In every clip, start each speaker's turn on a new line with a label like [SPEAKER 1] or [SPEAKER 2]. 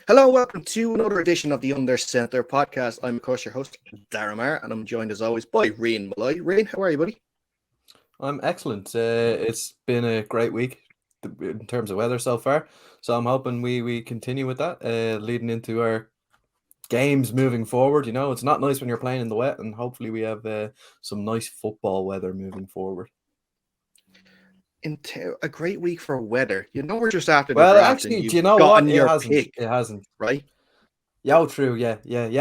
[SPEAKER 1] Hello, welcome to another edition of the Under Centre podcast. I'm, of course, your host, Darren Maher, and I'm joined, as always, by Rian Malloy. Rian, how are you, buddy?
[SPEAKER 2] I'm excellent. It's been a great week in terms of weather so far, so I'm hoping we continue with that, leading into our games moving forward. You know, it's not nice when you're playing in the wet, and hopefully we have some nice football weather moving forward.
[SPEAKER 1] Into a great week for weather. You know, we're just after the
[SPEAKER 2] Well,
[SPEAKER 1] draft,
[SPEAKER 2] actually,
[SPEAKER 1] and
[SPEAKER 2] do
[SPEAKER 1] you've
[SPEAKER 2] you know
[SPEAKER 1] gotten
[SPEAKER 2] what?
[SPEAKER 1] your pick,
[SPEAKER 2] It hasn't.
[SPEAKER 1] right?
[SPEAKER 2] Yeah, true. Yeah.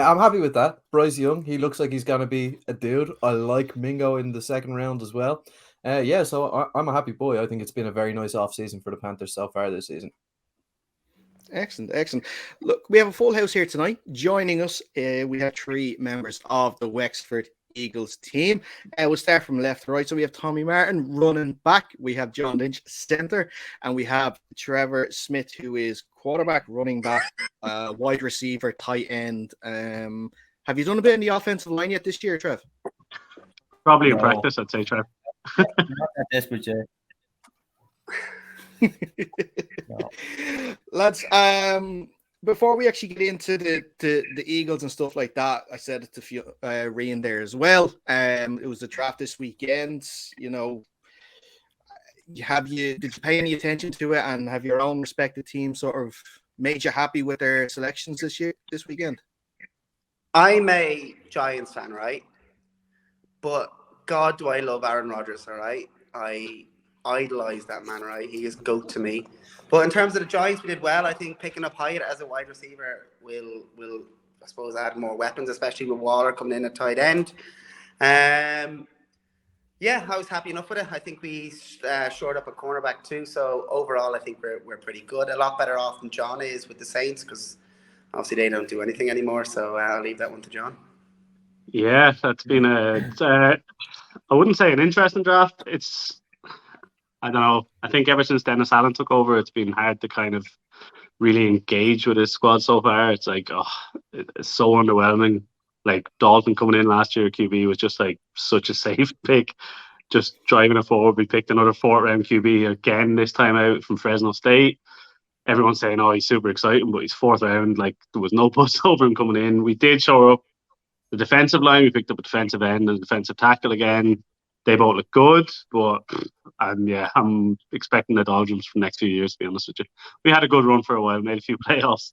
[SPEAKER 2] I'm happy with that. Bryce Young, he looks like he's gonna be a dude. I like Mingo in the second round as well. So I'm a happy boy. I think it's been a very nice off season for the Panthers so far this season.
[SPEAKER 1] Excellent. Look, we have a full house here tonight. Joining us, we have three members of the Wexford Eagles team. We'll start from left to right. So we have Tommy Martin running back. We have John Lynch centre, and we have Trevor Smith, who is quarterback, running back, wide receiver, tight end. Have you done a bit in the offensive line yet this year, Trev?
[SPEAKER 3] Probably in practice, I'd say, Trev.
[SPEAKER 4] Not that desperate, Jay.
[SPEAKER 1] No. Lads, before we actually get into the Eagles and stuff like that, I said it to Rian there as well. It was the draft this weekend. You know, did you pay any attention to it, and have your own respective teams sort of made you happy with their selections this weekend?
[SPEAKER 5] I'm a Giants fan, right? But God, do I love Aaron Rodgers, all right? I idolize that man, right? He is GOAT to me. But in terms of the Giants, we did well. I think picking up Hyatt as a wide receiver will I suppose, add more weapons, especially with Waller coming in at tight end. Yeah, I was happy enough with it. I think we shored up a cornerback too. So overall, I think we're pretty good. A lot better off than John is with the Saints, because obviously they don't do anything anymore. So I'll leave that one to John.
[SPEAKER 3] Yeah, that's been I wouldn't say an interesting draft. I don't know. I think ever since Dennis Allen took over, it's been hard to kind of really engage with his squad so far. It's like, it's so underwhelming. Like Dalton coming in last year, QB was just like such a safe pick, just driving it forward. We picked another 4th round QB again this time out from Fresno State. Everyone's saying, he's super exciting, but he's 4th round. Like, there was no buzz over him coming in. We did show up the defensive line. We picked up a defensive end and a defensive tackle again. They both look good, but I'm expecting the doldrums for the next few years, to be honest with you. We had a good run for a while, made a few playoffs,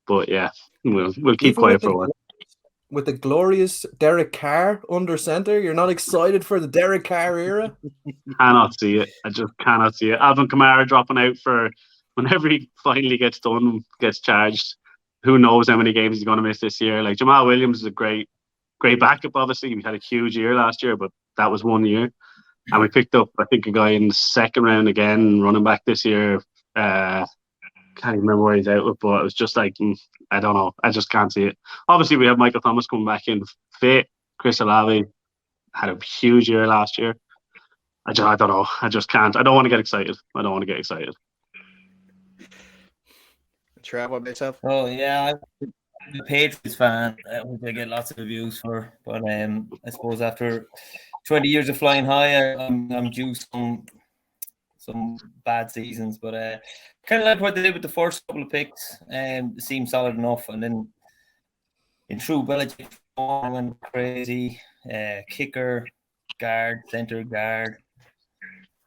[SPEAKER 3] but yeah, we'll keep quiet for a while.
[SPEAKER 2] With the glorious Derek Carr under center, you're not excited for the Derek Carr era?
[SPEAKER 3] Cannot see it. I just cannot see it. Alvin Kamara dropping out for whenever he finally gets charged. Who knows how many games he's going to miss this year? Like, Jamal Williams is a great backup, obviously. We had a huge year last year, but that was 1 year. And we picked up, I think, a guy in the 2nd round again, running back this year. Can't even remember where he's out with, but it was just like, I don't know. I just can't see it. Obviously, we have Michael Thomas coming back in fit. Chris Olave had a huge year last year. I don't know. I just can't. I don't want to get excited.
[SPEAKER 1] Trev, what about yourself?
[SPEAKER 4] Oh, yeah. I'm a Patriots fan, which I get lots of reviews for. But I suppose after 20 years of flying high, I'm due some bad seasons. But kind of like what they did with the first couple of picks. It seemed solid enough. And then in true Belichick form, went crazy. Kicker, guard, center guard,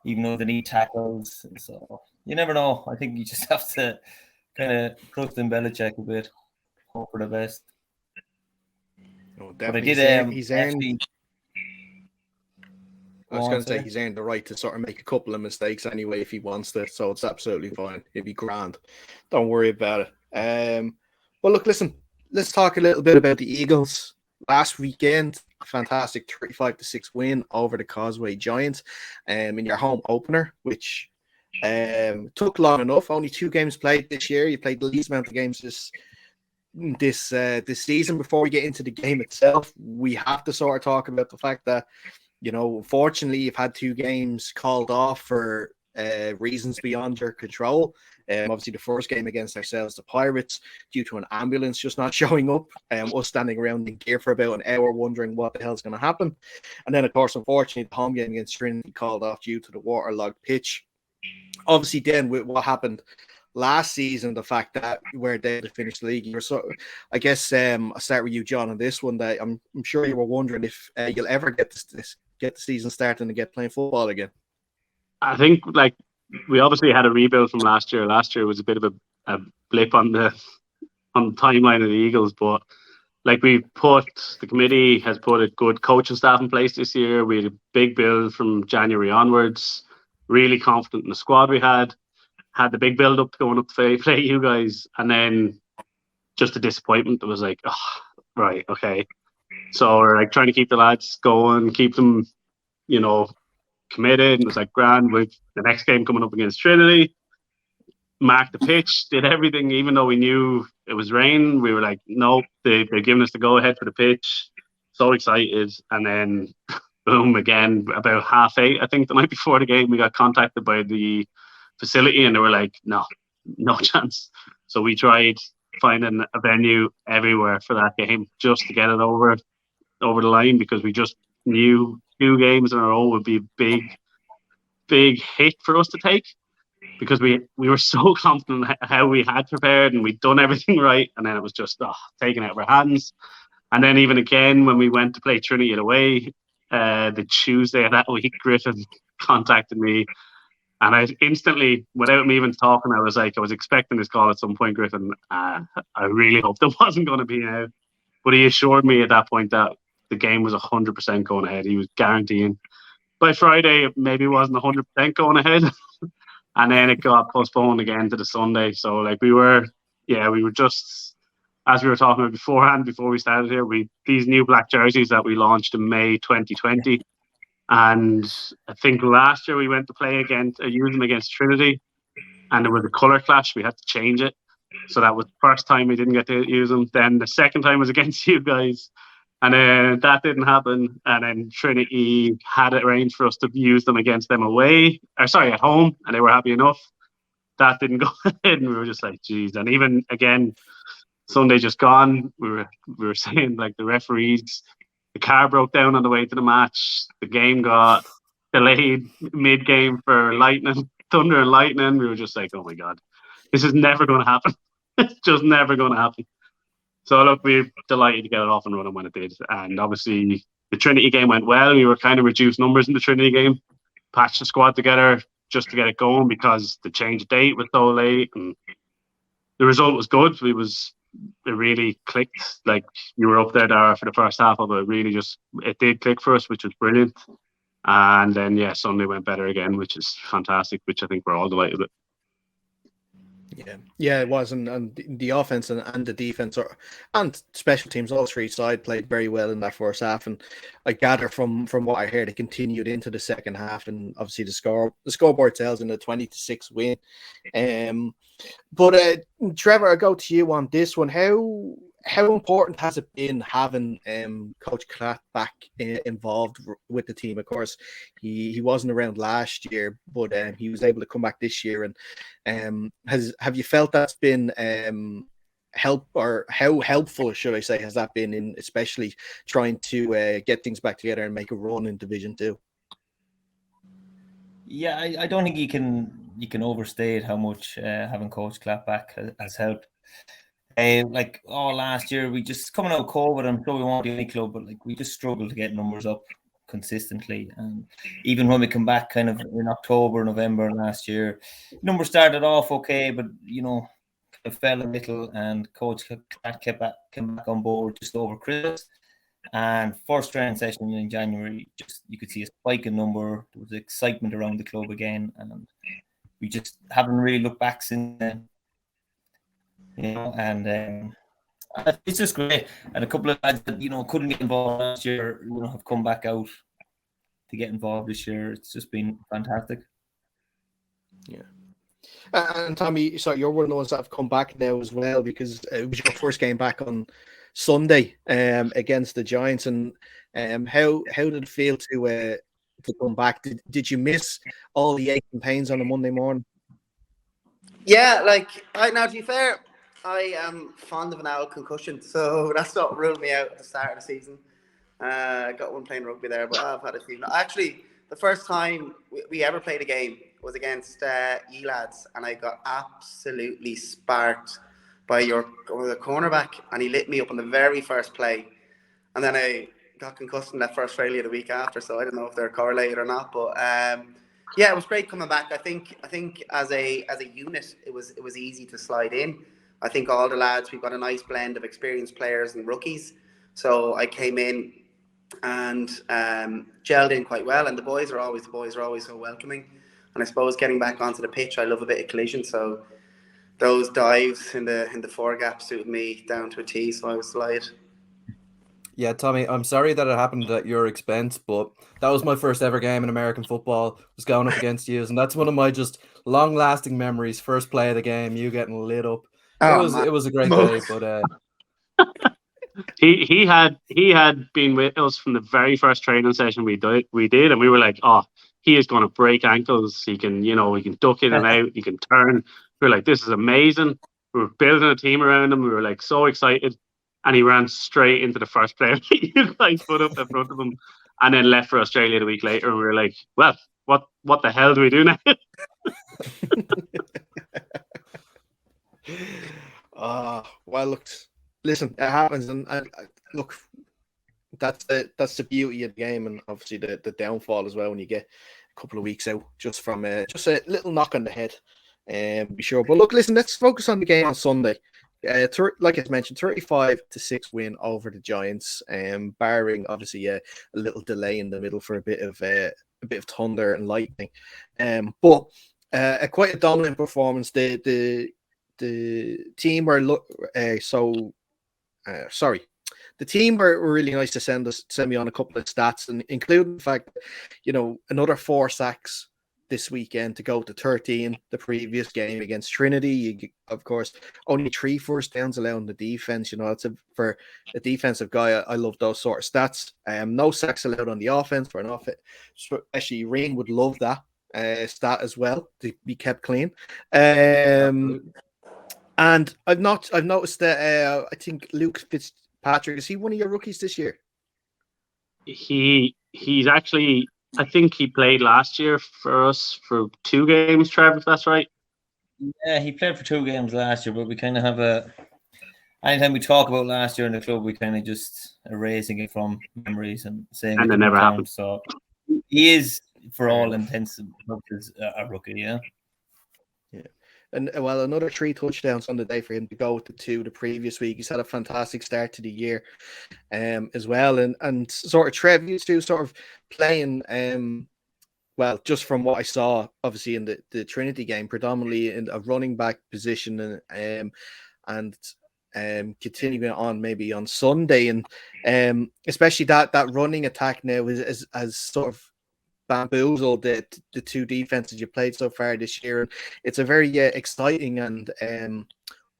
[SPEAKER 4] even though they need tackles. So you never know. I think you just have to kind of trust in Belichick a bit. Hope for the best.
[SPEAKER 1] Oh,
[SPEAKER 4] but I
[SPEAKER 1] did.
[SPEAKER 4] He's
[SPEAKER 1] earned. I was going to say he's earned the right to sort of make a couple of mistakes anyway if he wants to. So it's absolutely fine. It'd be grand. Don't worry about it. Well, look, listen. Let's talk a little bit about the Eagles. Last weekend, a fantastic 35-6 win over the Causeway Giants, in your home opener, which took long enough. Only 2 games played this year. You played the least amount of games this season. Before we get into the game itself, we have to sort of talk about the fact that, you know, unfortunately, you've had 2 games called off for reasons beyond your control. Obviously, the first game against ourselves, the Pirates, due to an ambulance just not showing up, us standing around in gear for about an hour wondering what the hell's going to happen. And then, of course, unfortunately, the home game against Trinity called off due to the waterlogged pitch. Obviously, then with what happened last season, the fact that where they had finished the league. You're I guess I'll start with you, John, on this one. That I'm sure you were wondering if you'll ever get get the season starting and get playing football again.
[SPEAKER 3] I think like we obviously had a rebuild from last year. Last year was a bit of a blip on the timeline of the Eagles, but like the committee has put a good coaching staff in place this year. We had a big build from January onwards. Really confident in the squad we had the big build up going up to play you guys, and then just a disappointment. It was like, oh, right, okay. So we're like trying to keep the lads going, keep them, committed. And it was like grand with the next game coming up against Trinity. Marked the pitch, did everything, even though we knew it was rain. We were like, nope, they're giving us the go ahead for the pitch. So excited. And then boom, again, about 8:30, I think the night before the game, we got contacted by the facility and they were like, no chance. So we tried finding a venue everywhere for that game just to get it over the line, because we just knew 2 games in a row would be a big hit for us to take, because we were so confident how we had prepared and we'd done everything right, and then it was just taken out of our hands. And then even again when we went to play Trinity away, the Tuesday of that week, Griffin contacted me, and I instantly, without me even talking, I was expecting this call at some point, Griffin. I really hoped it wasn't going to be now, but he assured me at that point that the game was 100% going ahead. He was guaranteeing by Friday maybe it wasn't 100% going ahead. And then it got postponed again to the Sunday. So like we were just, as we were talking about beforehand, before we started here, these new black jerseys that we launched in May 2020. And I think last year we went to play use them against Trinity, and there was a colour clash. We had to change it. So that was the first time we didn't get to use them. Then the second time was against you guys. And then that didn't happen. And then Trinity had it arranged for us to use them against them at home. And they were happy enough. That didn't go ahead. And we were just like, geez. And even again, Sunday just gone, we were saying like the referees, the car broke down on the way to the match. The game got delayed mid-game for thunder and lightning. We were just like, oh my God, this is never going to happen. It's just never going to happen. So look, we're delighted to get it off and running when it did. And obviously the Trinity game went well. We were kind of reduced numbers in the Trinity game, patched the squad together just to get it going because the change of date was so late. And the result was good. It really clicked. Like you were up there, Dara, for the first half of it. It did click for us, which was brilliant. And then, Sunday went better again, which is fantastic, which I think we're all delighted with.
[SPEAKER 1] Yeah, it was, and the offense and the defense and special teams, all 3 sides played very well in that first half. And I gather from what I heard, it continued into the second half, and obviously the scoreboard tells in a 20-6 win. But Trevor, I go to you on this one. How important has it been having Coach Klatt back involved with the team? Of course, he wasn't around last year, but he was able to come back this year. And have you felt that's been help, or how helpful, should I say, has that been in especially trying to get things back together and make a run in Division 2?
[SPEAKER 4] Yeah, I don't think you can overstate how much having Coach Klatt back has helped. Last year, we just coming out of COVID, I'm sure we won't be any club, but like we just struggled to get numbers up consistently. And even when we come back kind of in October, November last year, numbers started off okay, but kind of fell a little, and Coach Klatt came back on board just over Christmas. And first training session in January, just you could see a spike in number. There was excitement around the club again, and we just haven't really looked back since then. And it's just great. And a couple of lads that couldn't get involved last year, have come back out to get involved this year. It's just been fantastic.
[SPEAKER 1] Yeah. And Tommy, so you're one of the ones that have come back now as well, because it was your first game back on Sunday against the Giants. And how did it feel to come back? Did you miss all the aches and pains on a Monday morning?
[SPEAKER 5] Yeah, now to be fair, I am fond of an owl concussion, so that's not ruled me out at the start of the season. I got one playing rugby there, but I've had a few. Actually, the first time we ever played a game was against E-Lads, and I got absolutely sparked by the cornerback, and he lit me up on the very first play. And then I got concussed and left for Australia the week after, so I don't know if they're correlated or not. But yeah, it was great coming back. I think as a unit, it was easy to slide in. I think all the lads, we've got a nice blend of experienced players and rookies. So I came in and gelled in quite well. And the boys are always so welcoming. And I suppose getting back onto the pitch, I love a bit of collision. So those dives in the foregap suited me down to a T. So I was delighted.
[SPEAKER 2] Yeah, Tommy, I'm sorry that it happened at your expense, but that was my first ever game in American football, was going up against you, and that's one of my just long-lasting memories. First play of the game, you getting lit up. It was a great day, but
[SPEAKER 3] he had been with us from the very first training session we did, and we were like, oh, he is going to break ankles. He can duck in and out. He can turn. We were like, this is amazing. We were building a team around him. We were like so excited. And he ran straight into the first player you guys put up in front of him, and then left for Australia the week later. And we were like, well, what the hell do we do now?
[SPEAKER 1] Well, look, listen, it happens, and look, that's the beauty of the game, and obviously the downfall as well when you get a couple of weeks out just from just a little knock on the head. Be sure. But look, listen, let's focus on the game on Sunday. Like I mentioned, 35-6 win over the Giants, barring obviously a little delay in the middle for a bit of thunder and lightning, but quite a dominant performance. The team were the team were really nice to send me on a couple of stats, and including the fact that, another 4 sacks this weekend to go to 13. The previous game against Trinity, of course, only 3 first downs allowed in the defense. For a defensive guy, I love those sort of stats. No sacks allowed on the offense for an offense. Actually, Rain would love that stat as well, to be kept clean. And I've noticed that I think Luke Fitzpatrick, is he one of your rookies this year?
[SPEAKER 3] He's actually, I think he played last year for us for 2 games, Trev, if that's right.
[SPEAKER 4] Yeah, he played for 2 games last year, but we kind of have anytime we talk about last year in the club, we kind of just erasing it from memories and saying
[SPEAKER 3] it never happened.
[SPEAKER 4] So he is, for all intents and purposes, a rookie, yeah.
[SPEAKER 1] Yeah. And well, another 3 touchdowns on the day for him to go to 2 the previous week. He's had a fantastic start to the year as well. And sort of Trev used to sort of playing, well, just from what I saw, obviously in the Trinity game, predominantly in a running back position, and continuing on maybe on Sunday. And especially that running attack now has sort of bamboozled the 2 defenses you played so far this year. And it's a very exciting and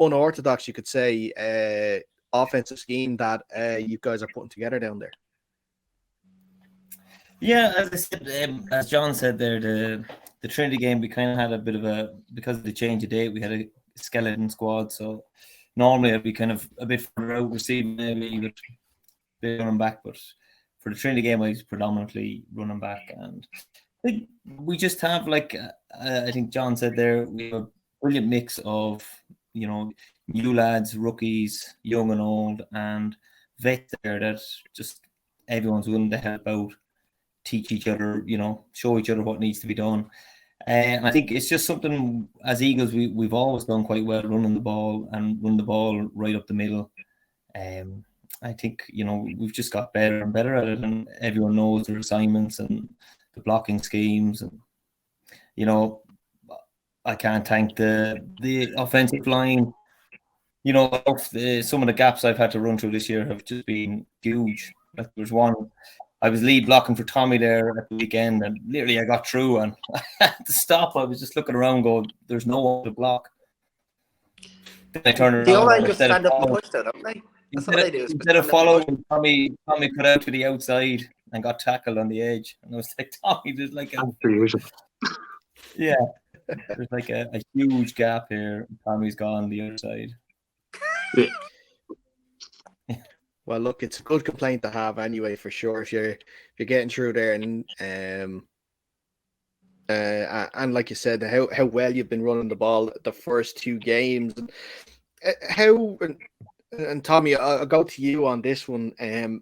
[SPEAKER 1] unorthodox, you could say, offensive scheme that you guys are putting together down there.
[SPEAKER 4] Yeah, as I said, as John said there, the Trinity game, we kind of had a bit of because of the change of date, we had a skeleton squad. So normally I'd be kind of a bit further out receiving, maybe with a bit running back, but for the Trinity game, I was predominantly running back. And I think we just have, like, I think John said there, we have a brilliant mix of, new lads, rookies, young and old, and vets there that just everyone's willing to help out, teach each other, show each other what needs to be done. And I think it's just something, as Eagles, we've always done quite well, running the ball and run the ball right up the middle. I think, we've just got better and better at it, and everyone knows their assignments and the blocking schemes. And, I can't thank the offensive line. Some of the gaps I've had to run through this year have just been huge. Like, there's one, I was lead blocking for Tommy there at the weekend, and literally I got through, and at the stop, I was just looking around going, there's no one to block. Then I turned around.
[SPEAKER 5] The O-line just stand up and push that, don't they? That's what they do.
[SPEAKER 4] Instead of following, Tommy put out to the outside and got tackled on the edge. And I was like, Tommy, there's like there's like a huge gap here. Tommy's gone the other side.
[SPEAKER 3] Yeah.
[SPEAKER 1] Well, look, it's a good complaint to have anyway, for sure. If you're getting through there, and And like you said, how well you've been running the ball the first 2 games. How and Tommy, I'll go to you on this one.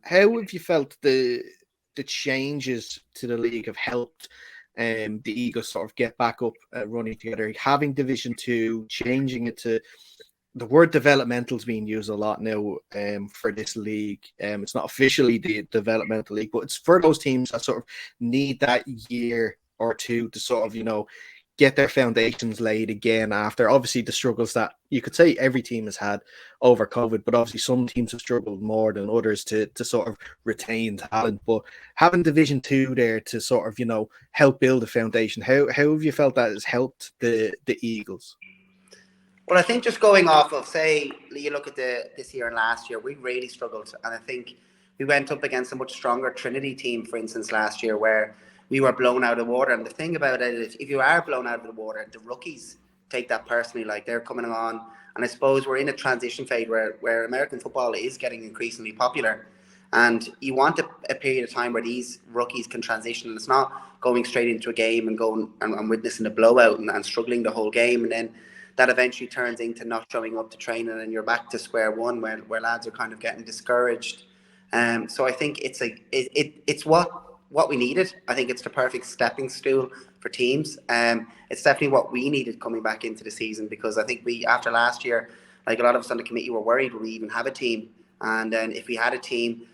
[SPEAKER 1] How have you felt the changes to the league have helped the Eagles sort of get back up running together, having Division 2, changing it to the word developmental is being used a lot now for this league. It's not officially the developmental league, but it's for those teams that sort of need that year or two to sort of, get their foundations laid again after obviously the struggles that you could say every team has had over COVID, but obviously some teams have struggled more than others to sort of retain talent. But having Division 2 there to sort of, help build a foundation, how have you felt that has helped the Eagles?
[SPEAKER 5] Well, I think just going off of, say, you look at this year and last year, we really struggled. And I think we went up against a much stronger Trinity team, for instance, last year, where we were blown out of the water. And the thing about it is, if you are blown out of the water, the rookies take that personally. Like, they're coming on. And I suppose we're in a transition phase where American football is getting increasingly popular. And you want a period of time where these rookies can transition. And it's not going straight into a game and going and witnessing a blowout and struggling the whole game. And then that eventually turns into not showing up to training, and you're back to square one where lads are kind of getting discouraged. So I think it's what we needed. I think it's the perfect stepping stool for teams. It's definitely what we needed coming back into the season, because I think we, after last year, like a lot of us on the committee were worried, will we even have a team? And then if we had a team,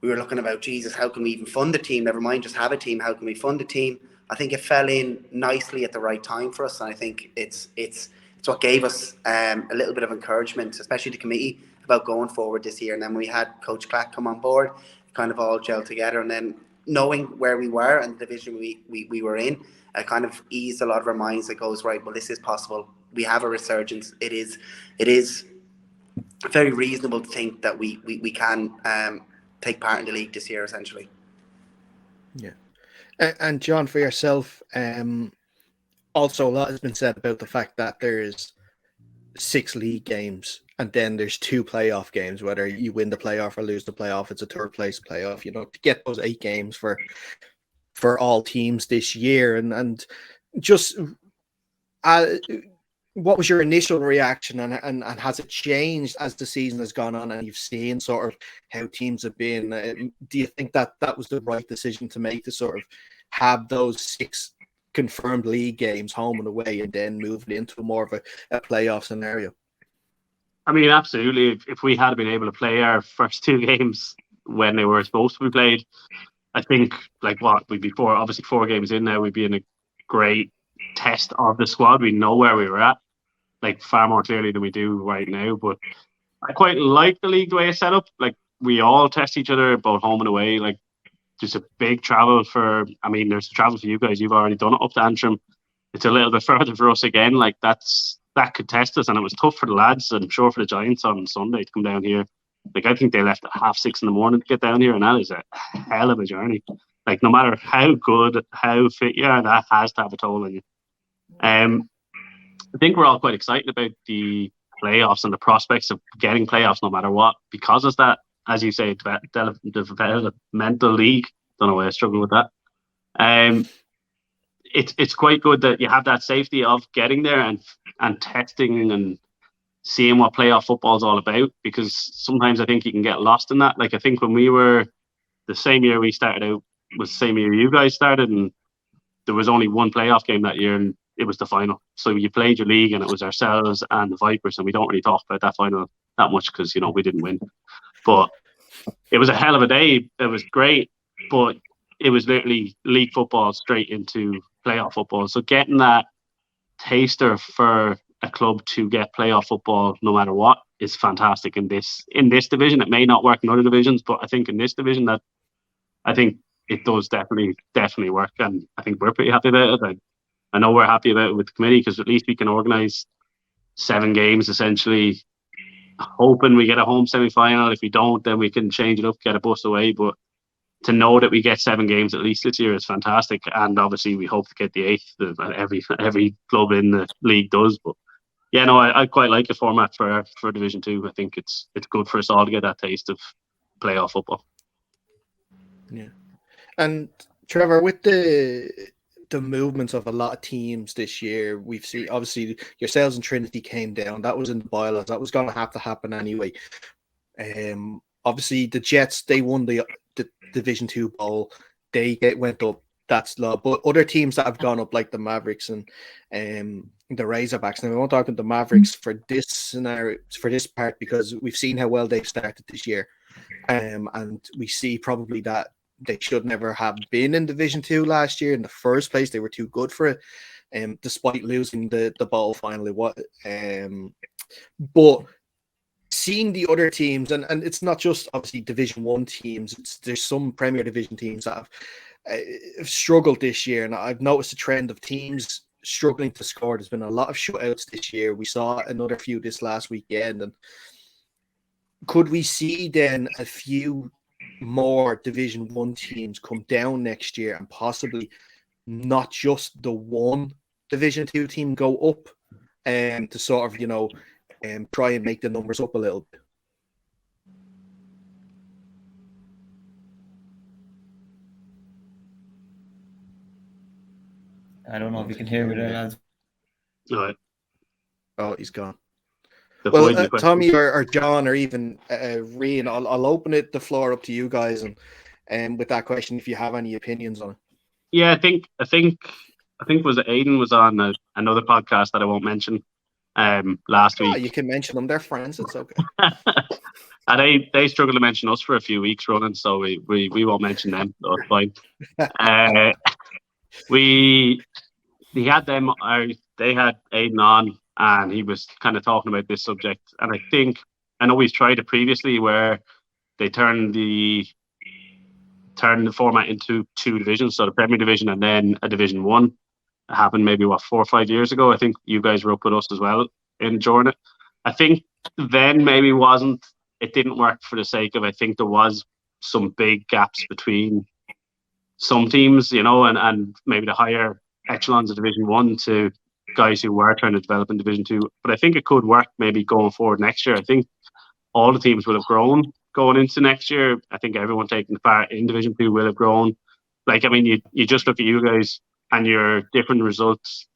[SPEAKER 5] we were looking about, Jesus, how can we even fund the team? Never mind just have a team, how can we fund the team? I think it fell in nicely at the right time for us, and I think it's what gave us a little bit of encouragement, especially the committee, about going forward this year. And then we had Coach Clack come on board, kind of all gelled together. And then knowing where we were and the division we were in, kind of eased a lot of our minds. That goes, right, well, this is possible. We have a resurgence. It is very reasonable to think that we can take part in the league this year, essentially.
[SPEAKER 1] Yeah. And John, for yourself, also, a lot has been said about the fact that there's 6 league games and then there's 2 playoff games. Whether you win the playoff or lose the playoff, it's a third place playoff. To get those 8 games for all teams this year, and just what was your initial reaction, and has it changed as the season has gone on and you've seen sort of how teams have been? Do you think that was the right decision to make, to sort of have those 6 confirmed league games home and away and then move it into more of a playoff scenario?
[SPEAKER 3] I mean, absolutely. If we had been able to play our first 2 games when they were supposed to be played, I think we'd be obviously 4 games in now, we'd be in a great test of the squad. We know where we were at, far more clearly than we do right now. But I quite like the league the way it's set up. We all test each other both home and away. There's a big travel there's a travel for you guys. You've already done it up to Antrim. It's a little bit further for us again. That could test us, and it was tough for the lads, and I'm sure for the Giants on Sunday to come down here. I think they left at 6:30 in the morning to get down here, and that is a hell of a journey. No matter how good, how fit you are, that has to have a toll on you. I think we're all quite excited about the playoffs and the prospects of getting playoffs no matter what, because of that. As you say, developmental league. Don't know why I struggle with that. It's quite good that you have that safety of getting there and testing and seeing what playoff football is all about, because sometimes I think you can get lost in that. I think when we were the same year we started out was the same year you guys started, and there was only one playoff game that year, and it was the final. So you played your league, and it was ourselves and the Vipers, and we don't really talk about that final that much because we didn't win. But it was a hell of a day. It was great, but it was literally league football straight into playoff football. So getting that taster for a club to get playoff football no matter what is fantastic in this division. It may not work in other divisions, but I think in this division I think it does definitely work, and I think we're pretty happy about it. I know we're happy about it with the committee, because at least we can organise 7 games essentially, hoping we get a home semi-final. If we don't, then we can change it up, get a bus away. But to know that we get 7 games at least this year is fantastic. And obviously we hope to get the 8th. Every club in the league does. But yeah, no, I quite like the format for Division 2. I think it's good for us all to get that taste of playoff football.
[SPEAKER 1] Yeah. And Trevor, with the the movements of a lot of teams this year. We've seen, obviously, yourselves and Trinity came down. That was in the bylaws. That was going to have to happen anyway. Obviously, the Jets, they won the Division 2 Bowl. They went up. That's low. But other teams that have gone up, like the Mavericks and the Razorbacks. Now, we won't talk about the Mavericks for this scenario, for this part, because we've seen how well they've started this year. And we see probably that they should never have been in Division 2 last year in the first place. They were too good for it, despite losing the bowl finally. But seeing the other teams, and it's not just obviously Division 1 teams, there's some Premier Division teams that have struggled this year, and I've noticed a trend of teams struggling to score. There's been a lot of shutouts this year. We saw another few this last weekend, and could we see then a few more Division 1 teams come down next year, and possibly not just the one Division 2 team go up, to sort of, try and make the numbers up a little bit?
[SPEAKER 4] I don't know if you can hear me there, lads.
[SPEAKER 3] All right.
[SPEAKER 1] Oh, he's gone.
[SPEAKER 3] Well,
[SPEAKER 1] Tommy or John or even Rian, I'll open the floor up to you guys, and with that question, if you have any opinions on it.
[SPEAKER 3] Yeah, I think was it Aidan was on another podcast that I won't mention last week.
[SPEAKER 1] You can mention them; they're friends. It's okay.
[SPEAKER 3] And they struggled to mention us for a few weeks running, so we won't mention them. So it's fine. He had them. They had Aidan on, and he was kind of talking about this subject. And I know he's tried it previously, where they turned the format into 2 divisions, so the Premier Division and then a Division 1. It happened maybe 4 or 5 years ago. I think you guys were up with us as well enjoying it. I think then maybe it didn't work for the sake of, I think there was some big gaps between some teams, and maybe the higher echelons of Division 1 to guys who were trying to develop in Division 2. But I think it could work maybe going forward next year. I think all the teams will have grown going into next year. I think everyone taking part in Division 2 will have grown. Like, I mean, you just look at you guys and your different results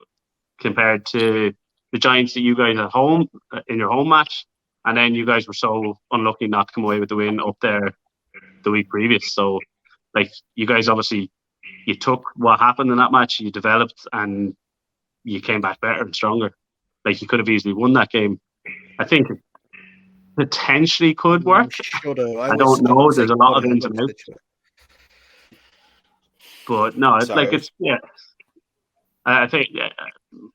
[SPEAKER 3] compared to the Giants that you guys at home in your home match, and then you guys were so unlucky not to come away with the win up there the week previous. So, like, you guys obviously, you took what happened in that match, you developed, and you came back better and stronger. Like, you could have easily won that game. I think it potentially could work. I don't know. There's a lot of ins and outs. But no, I think,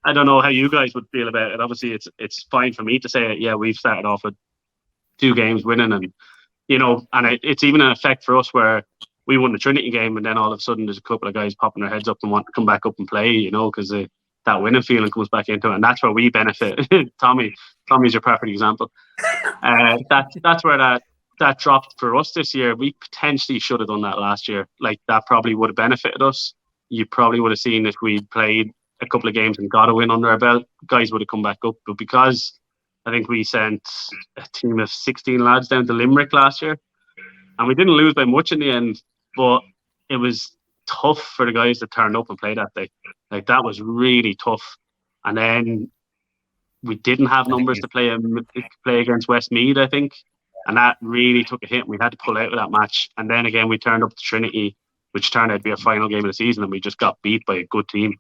[SPEAKER 3] I don't know how you guys would feel about it. Obviously, it's fine for me to say it. Yeah, we've started off with 2 games winning, and it's even an effect for us where we won the Trinity game, and then all of a sudden there's a couple of guys popping their heads up and want to come back up and play, because that winning feeling comes back into it, and that's where we benefit. Tommy's your perfect example. That's where that dropped for us this year. We potentially should have done that last year. Like, that probably would have benefited us. You probably would have seen if we'd played a couple of games and got a win under our belt, guys would have come back up. But because I think we sent a team of 16 lads down to Limerick last year, and we didn't lose by much in the end, but it was tough for the guys that turned up and played that day. Like, that was really tough. And then we didn't have numbers to play against Westmeath, I think. And that really took a hit. We had to pull out of that match. And then again, we turned up to Trinity, which turned out to be a final game of the season, and we just got beat by a good team.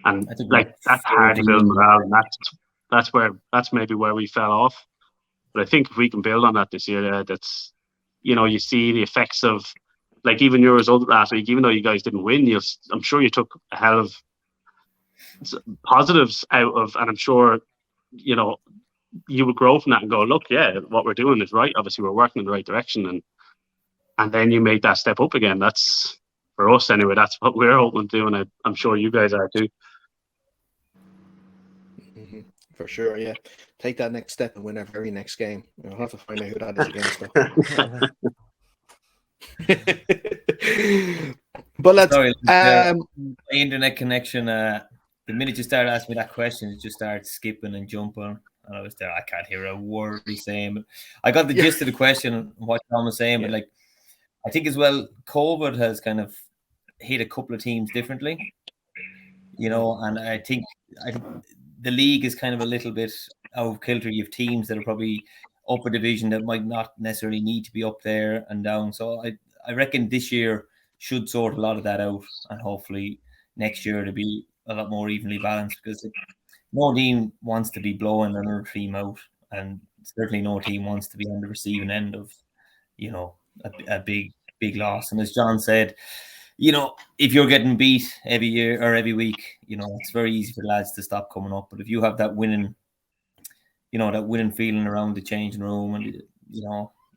[SPEAKER 3] And that's hard to build morale, and that's maybe where we fell off. But I think if we can build on that this year, that's, you see the effects of, like, even your result last week, even though you guys didn't win, I'm sure you took a hell of positives out of, and I'm sure, you would grow from that and go, look, yeah, what we're doing is right. Obviously, we're working in the right direction, and then you make that step up again. That's, for us anyway, that's what we're hoping to do, and I'm sure you guys are too.
[SPEAKER 1] Mm-hmm. For sure, yeah. Take that next step and win our very next game. I'll have to find out who that is against, though. But let's.
[SPEAKER 4] Sorry, my internet connection. The minute you started asking me that question, it just started skipping and jumping, and I was there. I can't hear a word he's saying, but I got the gist of the question and what Tom was saying. But like, I think as well, COVID has kind of hit a couple of teams differently. And I think the league is kind of a little bit out of kilter. You have teams that are probably up a division that might not necessarily need to be up there and down. So I reckon this year should sort a lot of that out, and hopefully next year to be a lot more evenly balanced, because no team wants to be blowing another team out, and certainly no team wants to be on the receiving end of, a big loss. And as John said, if you're getting beat every year or every week, it's very easy for lads to stop coming up. But if you have that winning feeling around the changing room and,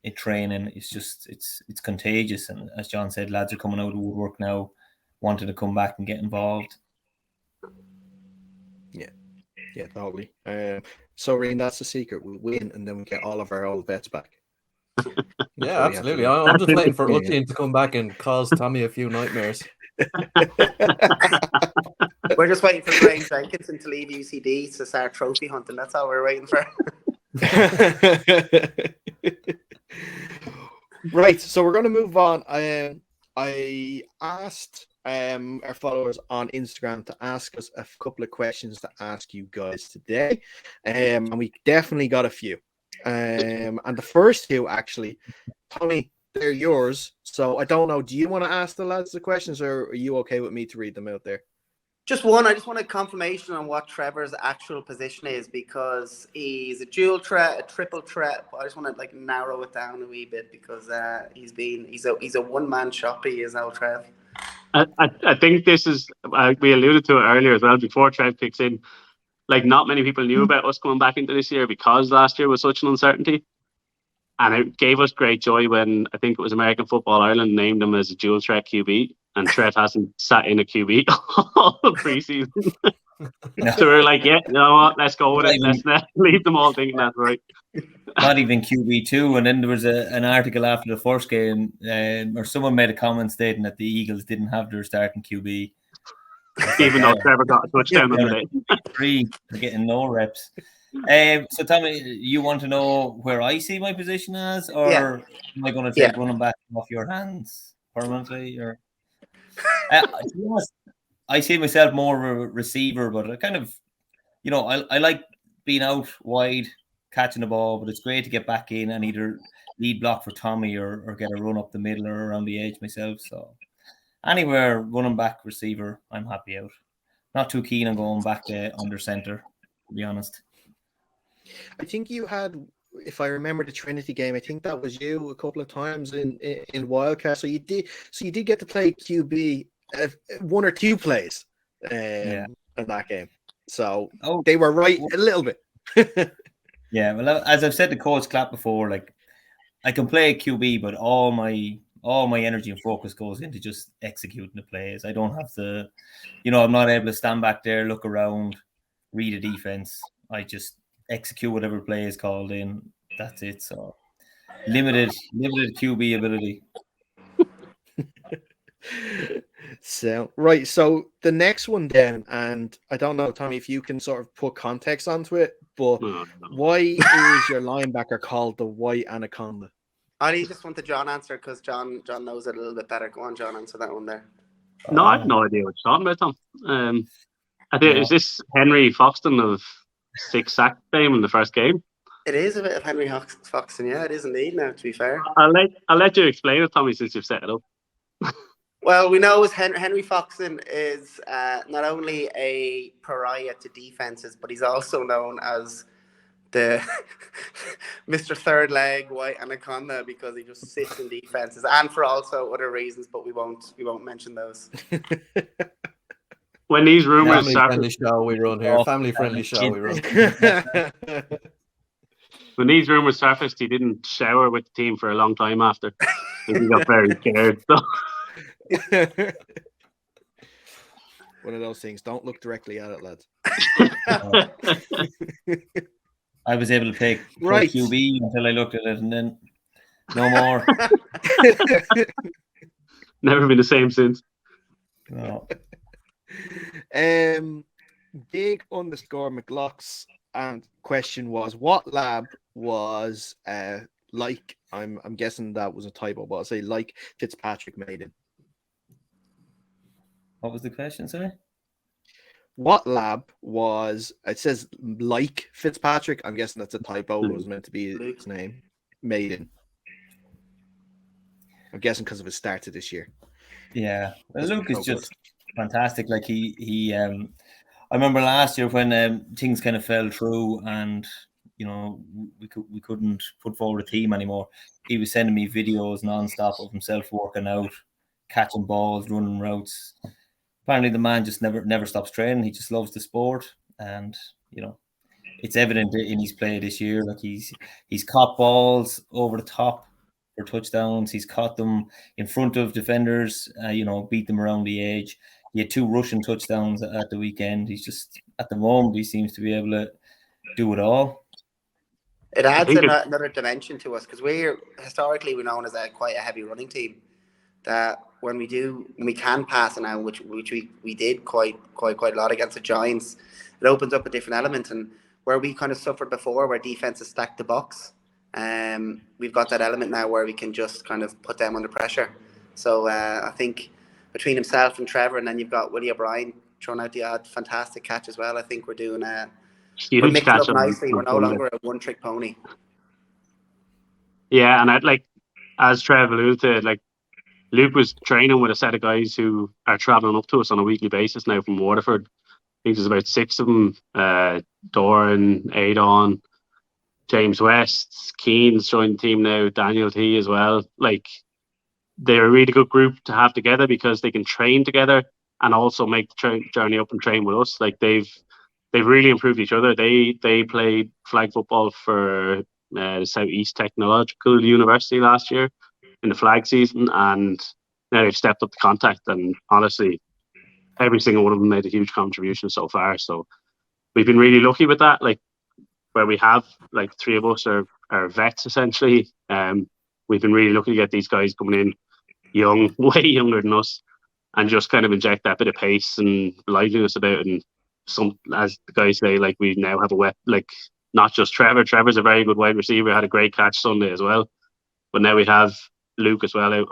[SPEAKER 4] in training, it's contagious. And as John said, lads are coming out of woodwork now, wanting to come back and get involved.
[SPEAKER 1] Yeah, totally. So, Reen, that's the secret. We win and then we get all of our old vets back.
[SPEAKER 2] Yeah, absolutely. I'm just waiting for Uthien to come back and cause Tommy a few nightmares.
[SPEAKER 5] We're just waiting for Graham Jenkinson to leave UCD to start trophy hunting. That's all we're waiting for.
[SPEAKER 1] Right, so we're going to move on. I asked our followers on Instagram to ask us a couple of questions to ask you guys today, and we definitely got a few. And the first two, actually, Tommy, they're yours. So I don't know. Do you want to ask the lads the questions, or are you okay with me to read them out there?
[SPEAKER 5] Just one. I just want a confirmation on what Trevor's actual position is, because he's a dual threat, a triple threat. But I just want to narrow it down a wee bit, because he's a one-man shop. He is now, Trev.
[SPEAKER 3] I think this is, we alluded to it earlier as well, before Trev kicks in. Not many people knew about us coming back into this year, because last year was such an uncertainty. And it gave us great joy when I think it was American Football Ireland named him as a dual threat QB, and Trev hasn't sat in a QB all preseason. So we're like, yeah, you know what, let's go with it. Let's leave them all thinking that's right.
[SPEAKER 4] Not even QB2. And then there was an article after the first game, or someone made a comment stating that the Eagles didn't have their starting QB.
[SPEAKER 3] Even though Trevor got a touchdown on the day.
[SPEAKER 4] They're getting no reps. So Tommy, you want to know where I see my position as, or am I going to take running back off your hands permanently? Or to be honest, I see myself more of a receiver, but I kind of, I like being out wide, catching the ball, but it's great to get back in and either lead block for Tommy or get a run up the middle or around the edge myself. So anywhere running back, receiver, I'm happy out. Not too keen on going back to under center, to be honest.
[SPEAKER 1] I think you had, if I remember the Trinity game, I think that was you a couple of times in Wildcat. So you did get to play QB one or two plays in that game. So they were right a little bit.
[SPEAKER 4] Yeah, well, as I've said to Coach Clapp before, I can play QB, but all my energy and focus goes into just executing the plays. I don't have to, I'm not able to stand back there, look around, read a defense. I just execute whatever play is called in. That's it. So limited QB ability.
[SPEAKER 1] So right. So the next one then, and I don't know, Tommy, if you can sort of put context onto it, but why is your linebacker called the White Anaconda?
[SPEAKER 5] I just want the John answer, because John knows it a little bit better. Go on, John, answer that one there.
[SPEAKER 3] No, I have no idea what you're talking about, Tom. I think is this Henry Foxton of 6 sack fame in the first game?
[SPEAKER 5] It is a bit of Henry Foxton, yeah, it is indeed. Now, to be fair,
[SPEAKER 3] I'll let you explain it, Tommy, since you've set it up.
[SPEAKER 5] Well, we know Henry Foxton is not only a pariah to defenses, but he's also known as the Mr. Third Leg White Anaconda, because he just sits in defenses, and for also other reasons, but we won't mention those.
[SPEAKER 3] When these rumors
[SPEAKER 2] family-friendly show we run here, family-friendly show we run.
[SPEAKER 3] When these rumors surfaced, he didn't shower with the team for a long time after. He got very scared. So.
[SPEAKER 1] One of those things. Don't look directly at it, lads.
[SPEAKER 4] I was able to take QB until I looked at it, and then no more.
[SPEAKER 3] Never been the same since.
[SPEAKER 4] No.
[SPEAKER 1] Big _ McLocks, and question was, what lab was like? I'm guessing that was a typo, but I'll say like Fitzpatrick made it.
[SPEAKER 4] What was the question, sorry?
[SPEAKER 1] what lab was, it says like Fitzpatrick. I'm guessing that's a typo. It was meant to be his name. Maiden. I'm guessing because of his start to this year.
[SPEAKER 4] Yeah, well,
[SPEAKER 1] That's
[SPEAKER 4] Luke is
[SPEAKER 1] so
[SPEAKER 4] just fantastic. Like he I remember last year when things kind of fell through, and we couldn't put forward a team anymore. He was sending me videos nonstop of himself working out, catching balls, running routes. Apparently, the man just never stops training. He just loves the sport, and it's evident in his play this year. Like he's caught balls over the top for touchdowns. He's caught them in front of defenders. Beat them around the edge. He had 2 rushing touchdowns at the weekend. He's just, at the moment, he seems to be able to do it all.
[SPEAKER 5] It adds another dimension to us because we're known as quite a heavy running team. That when we can pass it now, which we did quite a lot against the Giants, it opens up a different element. And where we kind of suffered before, where defenses stacked the box, we've got that element now where we can just kind of put them under pressure. So I think between himself and Trevor, and then you've got Willie O'Brien throwing out the odd fantastic catch as well. I think we're doing we're mixing up nicely. We're no longer a one-trick pony.
[SPEAKER 3] Yeah, and as Trev alluded to, Luke was training with a set of guys who are travelling up to us on a weekly basis now from Waterford. I think there's about 6 of them. Doran, Adon, James West, Keen's joined the team now, Daniel T as well. They're a really good group to have together because they can train together and also make the journey up and train with us. They've really improved each other. They played flag football for the South East Technological University last year in the flag season, and now they've stepped up the contact. And honestly, every single one of them made a huge contribution so far. So we've been really lucky with that. Where we have 3 of us are vets essentially. We've been really lucky to get these guys coming in young, way younger than us, and just kind of inject that bit of pace and liveliness about it. And as the guys say, we now have a weapon. Not just Trevor. Trevor's a very good wide receiver. Had a great catch Sunday as well. But now we have Luke as well out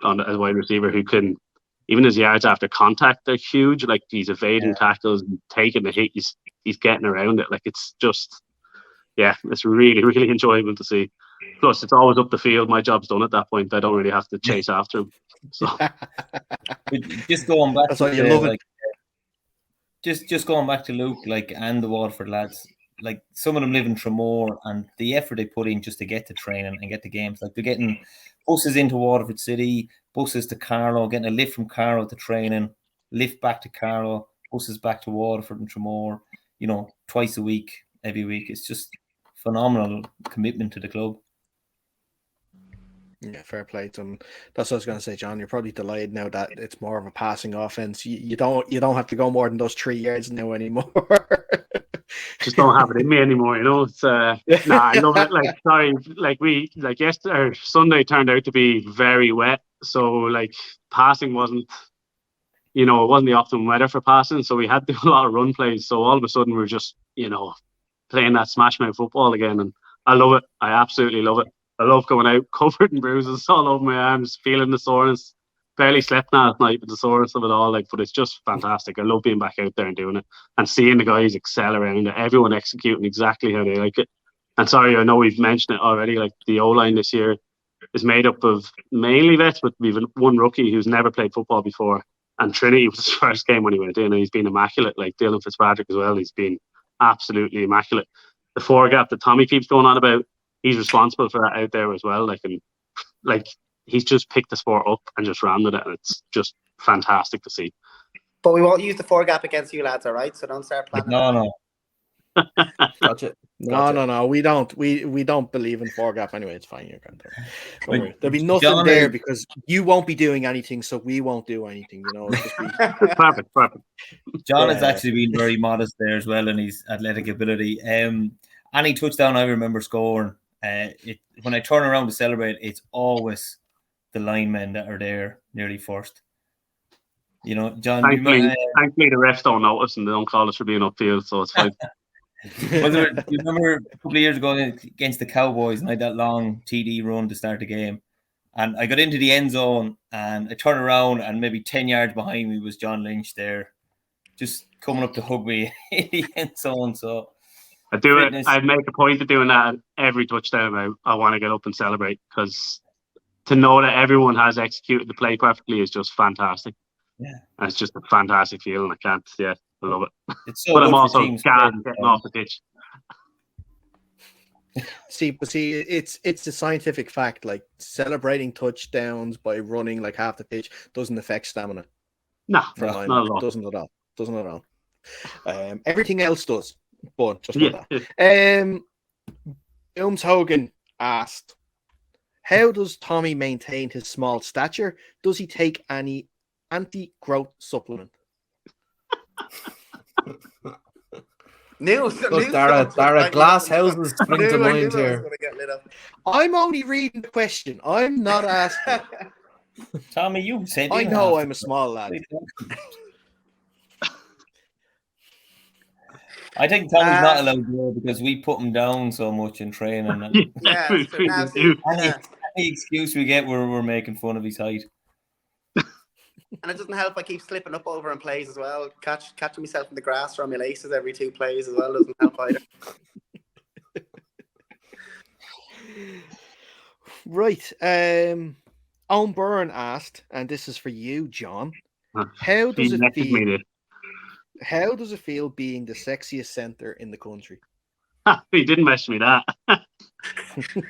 [SPEAKER 3] on as a wide receiver who can, even his yards after contact, they're huge. He's evading tackles and taking the hit. He's getting around it. It's just, it's really, really enjoyable to see. Plus, it's always up the field. My job's done at that point. I don't really have to chase after him. So,
[SPEAKER 4] just going back.
[SPEAKER 1] That's why you love it.
[SPEAKER 4] Just going back to Luke, and the Waterford lads. Some of them live in Tramore, and the effort they put in just to get to training and get the games. They're getting buses into Waterford City, buses to Carlow, getting a lift from Carlow to training, lift back to Carlow, buses back to Waterford and Tramore. Twice a week, every week. It's just phenomenal commitment to the club.
[SPEAKER 1] Yeah, fair play to them. That's what I was going to say, John. You're probably delighted now that it's more of a passing offense. You don't have to go more than those 3 yards now anymore.
[SPEAKER 3] Just don't have it in me anymore, It's I love it. Yesterday, Sunday turned out to be very wet, so passing wasn't, it wasn't the optimum weather for passing, so we had to do a lot of run plays. So all of a sudden we're just, playing that smash mouth football again, and I love it. I absolutely love it. I love going out covered in bruises all over my arms, feeling the soreness. Barely slept last night with the soreness of it all. But it's just fantastic. I love being back out there and doing it and seeing the guys excel around it. Everyone executing exactly how they like it. And sorry, I know we've mentioned it already. The O-line this year is made up of mainly vets, but we've one rookie who's never played football before. And Trinity was his first game when he went in, and he's been immaculate. Dylan Fitzpatrick as well. He's been absolutely immaculate. The 4 gap that Tommy keeps going on about, he's responsible for that out there as well. He's just picked the sport up and just ran with it, and it's just fantastic to see.
[SPEAKER 5] But we won't use the 4 gap against you lads, all right? So don't start planning.
[SPEAKER 4] No.
[SPEAKER 2] Gotcha.
[SPEAKER 1] No. We don't believe in 4 gap anyway. It's fine. You're going to. There'll be nothing there because you won't be doing anything, so we won't do anything. It'll just be
[SPEAKER 3] perfect.
[SPEAKER 4] John has actually been very modest there as well in his athletic ability. Any touchdown I remember scoring, when I turn around to celebrate, it's always the linemen that are there nearly first. John.
[SPEAKER 3] Thankfully, the refs don't notice and they don't call us for being upfield, so it's fine.
[SPEAKER 4] You remember a couple of years ago against the Cowboys, and I had that long TD run to start the game, and I got into the end zone, and I turned around, and maybe 10 yards behind me was John Lynch there, just coming up to hug me in the end zone. So
[SPEAKER 3] I do
[SPEAKER 4] fitness.
[SPEAKER 3] it. I make a point of doing that every touchdown. I want to get up and celebrate, because to know that everyone has executed the play perfectly is just fantastic.
[SPEAKER 4] Yeah,
[SPEAKER 3] and it's just a fantastic feeling. I love it.
[SPEAKER 4] it's so
[SPEAKER 3] But I'm
[SPEAKER 4] good for
[SPEAKER 3] also
[SPEAKER 4] team
[SPEAKER 3] gassed
[SPEAKER 4] spirit.
[SPEAKER 3] getting off the pitch.
[SPEAKER 1] See, it's a scientific fact. Like, celebrating touchdowns by running like half the pitch doesn't affect stamina.
[SPEAKER 3] No,
[SPEAKER 1] For
[SPEAKER 3] not
[SPEAKER 1] linemen.
[SPEAKER 3] at all.
[SPEAKER 1] Doesn't at all. Doesn't at all. Everything else does, but just not
[SPEAKER 3] Yeah.
[SPEAKER 1] that. Ilms Hogan asked, "How does Tommy maintain his small stature? Does he take any anti-growth supplement?"
[SPEAKER 2] Look, Dara, glass houses spring to mind here.
[SPEAKER 1] I'm only reading the question. I'm not asking.
[SPEAKER 4] Tommy, you said
[SPEAKER 1] I
[SPEAKER 4] you
[SPEAKER 1] know
[SPEAKER 4] have
[SPEAKER 1] I'm a small lad.
[SPEAKER 4] I think Tommy's not allowed to go because we put him down so much in training. And
[SPEAKER 5] Yeah,
[SPEAKER 3] we
[SPEAKER 5] now,
[SPEAKER 3] do.
[SPEAKER 4] any excuse we get, we're making fun of his height.
[SPEAKER 5] and it doesn't help. I keep slipping up over in plays as well. Catching myself in the grass from my laces every 2 plays as well doesn't help either.
[SPEAKER 1] Right. Owen Byrne asked, and this is for you, John. How does
[SPEAKER 3] He
[SPEAKER 1] it
[SPEAKER 3] messaged
[SPEAKER 1] feel?
[SPEAKER 3] me this.
[SPEAKER 1] How does it feel being the sexiest centre in the country?
[SPEAKER 3] He didn't message me that.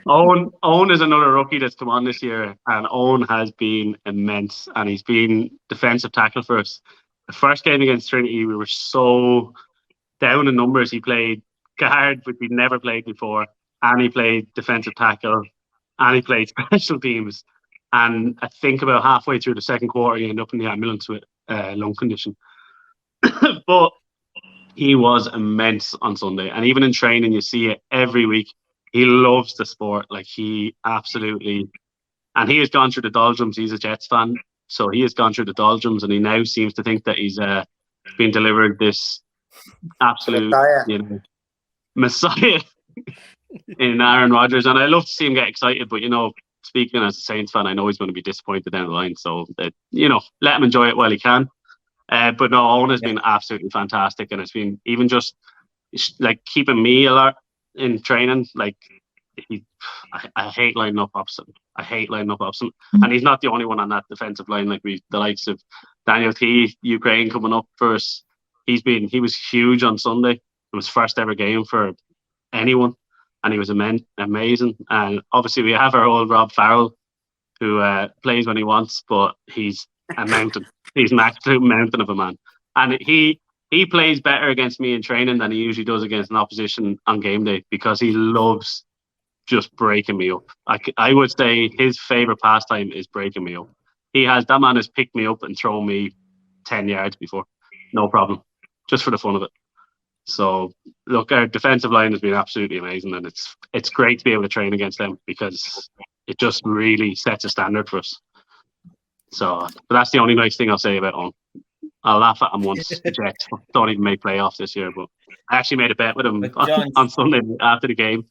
[SPEAKER 3] Owen is another rookie that's come on this year, and Owen has been immense, and he's been defensive tackle for us. The first game against Trinity, we were so down in numbers. He played guard, which we'd never played before, and he played defensive tackle, and he played special teams. And I think about halfway through the second quarter, he ended up in the ambulance with lung condition. But he was immense on Sunday, and even in training, you see it every week. He loves the sport, like he absolutely. And he has gone through the doldrums. He's a Jets fan, so he has gone through the doldrums, and he now seems to think that he's been delivered this absolute, messiah in Aaron Rodgers. And I love to see him get excited, but speaking as a Saints fan, I know he's going to be disappointed down the line. So let him enjoy it while he can. But no, Owen has been absolutely fantastic, and it's been even just like keeping me alert in training. Like I hate lining up opposite. And he's not the only one on that defensive line. Like the likes of Daniel T, Ukraine coming up for us. He was huge on Sunday. It was first ever game for anyone, and he was amazing. And obviously we have our old Rob Farrell, who plays when he wants, but he's a mountain. He's an absolute mountain of a man, and he plays better against me in training than he usually does against an opposition on game day, because he loves just breaking me up. I would say his favorite pastime is breaking me up. That man has picked me up and thrown me 10 yards before, no problem, just for the fun of it. So look, our defensive line has been absolutely amazing, and it's great to be able to train against them, because it just really sets a standard for us. So, but that's the only nice thing I'll say about him. I'll laugh at him once. The Jets don't even make playoffs this year, but I actually made a bet with him on Sunday after the game.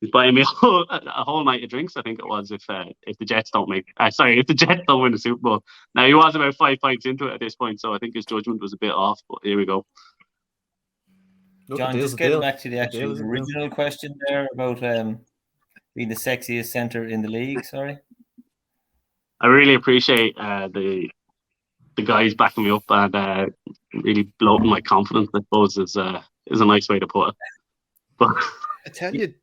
[SPEAKER 3] He's buying me a whole night of drinks, I think it was, if the Jets don't if the Jets don't win the Super Bowl. Now, he was about 5 pints into it at this point, so I think his judgment was a bit off, but here we go.
[SPEAKER 4] John, just getting back to the actual original question there about being the sexiest centre in the league, sorry.
[SPEAKER 3] I really appreciate the guys backing me up, and really bloating my confidence, I suppose, is a nice way to put it. But
[SPEAKER 1] I tell you,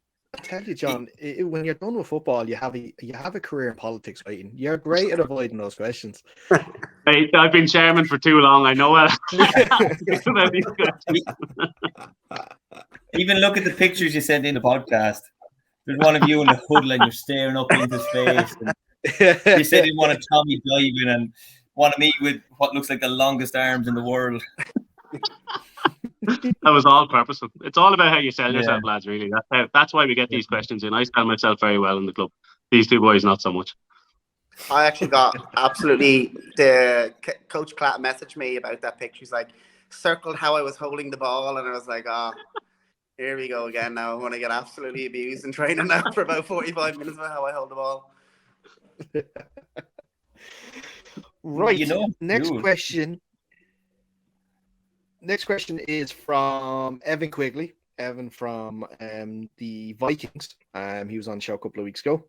[SPEAKER 1] John, when you're done with football, you have a career in politics waiting. You're great at avoiding those questions.
[SPEAKER 3] Hey, I've been chairman for too long. I know
[SPEAKER 4] Even look at the pictures you sent in the podcast. There's one of you in the huddle and you're staring up into space. You said you wanted Tommy diving and want to meet with what looks like the longest arms in the world.
[SPEAKER 3] That was all purposeful. It's all about how you sell yourself, lads, really. That's why we get these questions in. I sell myself very well in the club. These two boys, not so much.
[SPEAKER 5] I actually got absolutely, the Coach Clapp messaged me about that picture. He's like, circled how I was holding the ball, and I was like, here we go again. Now I'm going to get absolutely abused in training now for about 45 minutes about how I hold the ball.
[SPEAKER 1] Right. Next question. Next question is from Evan Quigley. Evan from the Vikings. He was on the show a couple of weeks ago.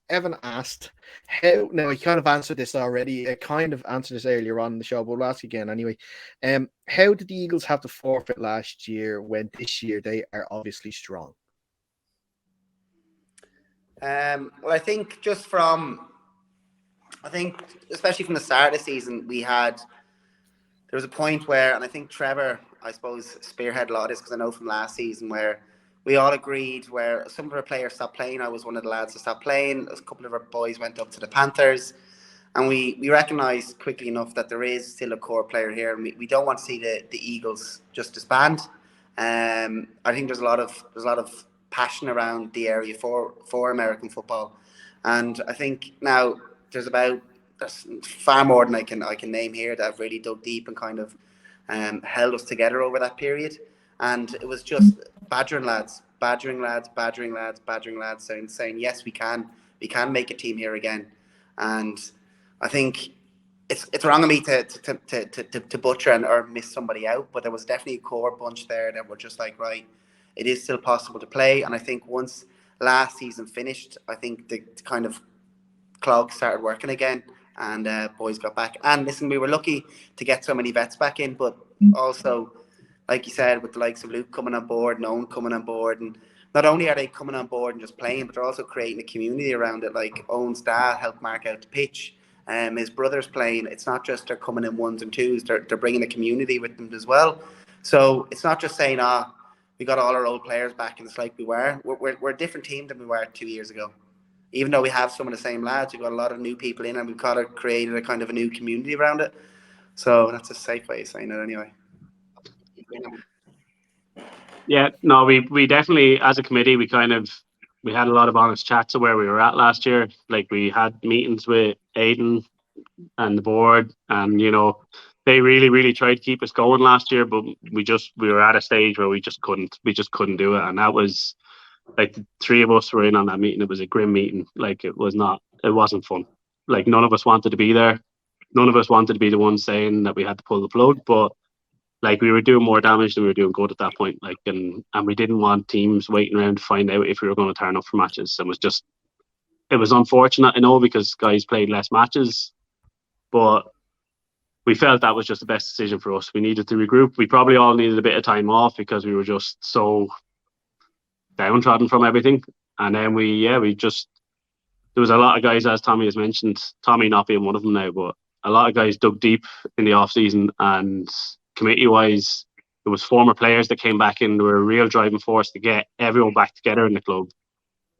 [SPEAKER 1] Evan asked, how, now I kind of answered this already. I kind of answered this earlier on in the show, but we'll ask again anyway. How did the Eagles have to forfeit last year when this year they are obviously strong?
[SPEAKER 5] Well, I think especially from the start of the season, there was a point where, and I think Trevor, I suppose, spearheaded a lot of this because I know from last season where we all agreed where some of our players stopped playing. I was one of the lads that stopped playing. A couple of our boys went up to the Panthers. And we recognised quickly enough that there is still a core player here. And we don't want to see the Eagles just disband. I think there's a lot of passion around the area for American football. And I think now there's far more than I can name here that have really dug deep and kind of held us together over that period. And it was just badgering lads, saying yes, we can make a team here again. And I think it's wrong of me to butcher or miss somebody out, but there was definitely a core bunch there that were just like, right, it is still possible to play. And I think once last season finished, I think the kind of clog started working again, and boys got back. And listen, we were lucky to get so many vets back in, but also, like you said, with the likes of Luke coming on board, and Owen coming on board, and not only are they coming on board and just playing, but they're also creating a community around it. Like Owen's dad helped mark out the pitch. His brother's playing. It's not just they're coming in ones and twos. They're bringing a community with them as well. So it's not just saying, we got all our old players back, and it's like we were. We're a different team than we were 2 years ago. Even though we have some of the same lads, we've got a lot of new people in, and we've kind of created a kind of a new community around it. So that's a safe way of saying it anyway.
[SPEAKER 3] Yeah, no, we definitely, as a committee, we had a lot of honest chats of where we were at last year. Like, we had meetings with Aidan and the board, and they really, really tried to keep us going last year, but we were at a stage where we just couldn't do it. And that was like, the three of us were in on that meeting. It was a grim meeting. Like, it wasn't fun. Like, none of us wanted to be there. None of us wanted to be the ones saying that we had to pull the plug, but like, we were doing more damage than we were doing good at that point. Like, and we didn't want teams waiting around to find out if we were going to turn up for matches. It was unfortunate, I know, because guys played less matches, but we felt that was just the best decision for us. We needed to regroup. We probably all needed a bit of time off because we were just so downtrodden from everything. And then there was a lot of guys, as Tommy has mentioned, Tommy not being one of them now, but a lot of guys dug deep in the off season, and committee-wise, there was former players that came back in. They were a real driving force to get everyone back together in the club,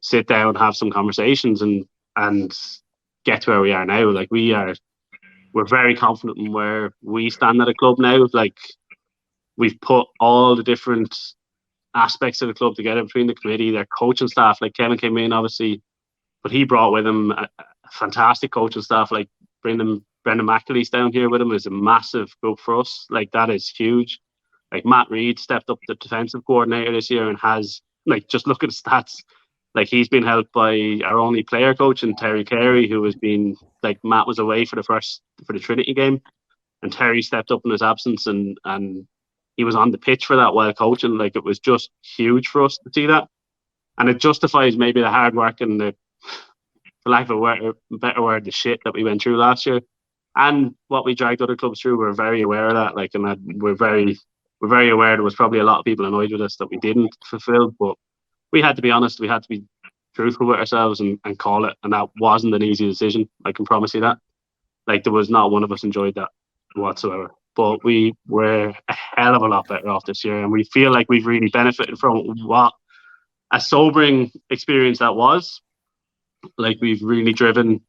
[SPEAKER 3] sit down, have some conversations, and get to where we are now. Like, we're very confident in where we stand at a club now. Like, we've put all the different aspects of the club together between the committee, their coaching staff. Like, Kevin came in, obviously, but he brought with him a fantastic coaching staff. Like, Brendan McAleese down here with him is a massive group for us. Like, that is huge. Like, Matt Reid stepped up the defensive coordinator this year and has, like, just look at the stats. Like, he's been helped by our only player coach, and Terry Carey, who has been, like, Matt was away for the Trinity game, and Terry stepped up in his absence, and he was on the pitch for that while coaching. Like, it was just huge for us to see that. And it justifies maybe the hard work and the, for lack of a better word, the shit that we went through last year. And what we dragged other clubs through, we're very aware of that. Like, and that we're very aware there was probably a lot of people annoyed with us that we didn't fulfill. But we had to be honest. We had to be truthful with ourselves and call it. And that wasn't an easy decision. I can promise you that. Like, there was not one of us enjoyed that whatsoever. But we were a hell of a lot better off this year, and we feel like we've really benefited from what a sobering experience that was. Like, we've really driven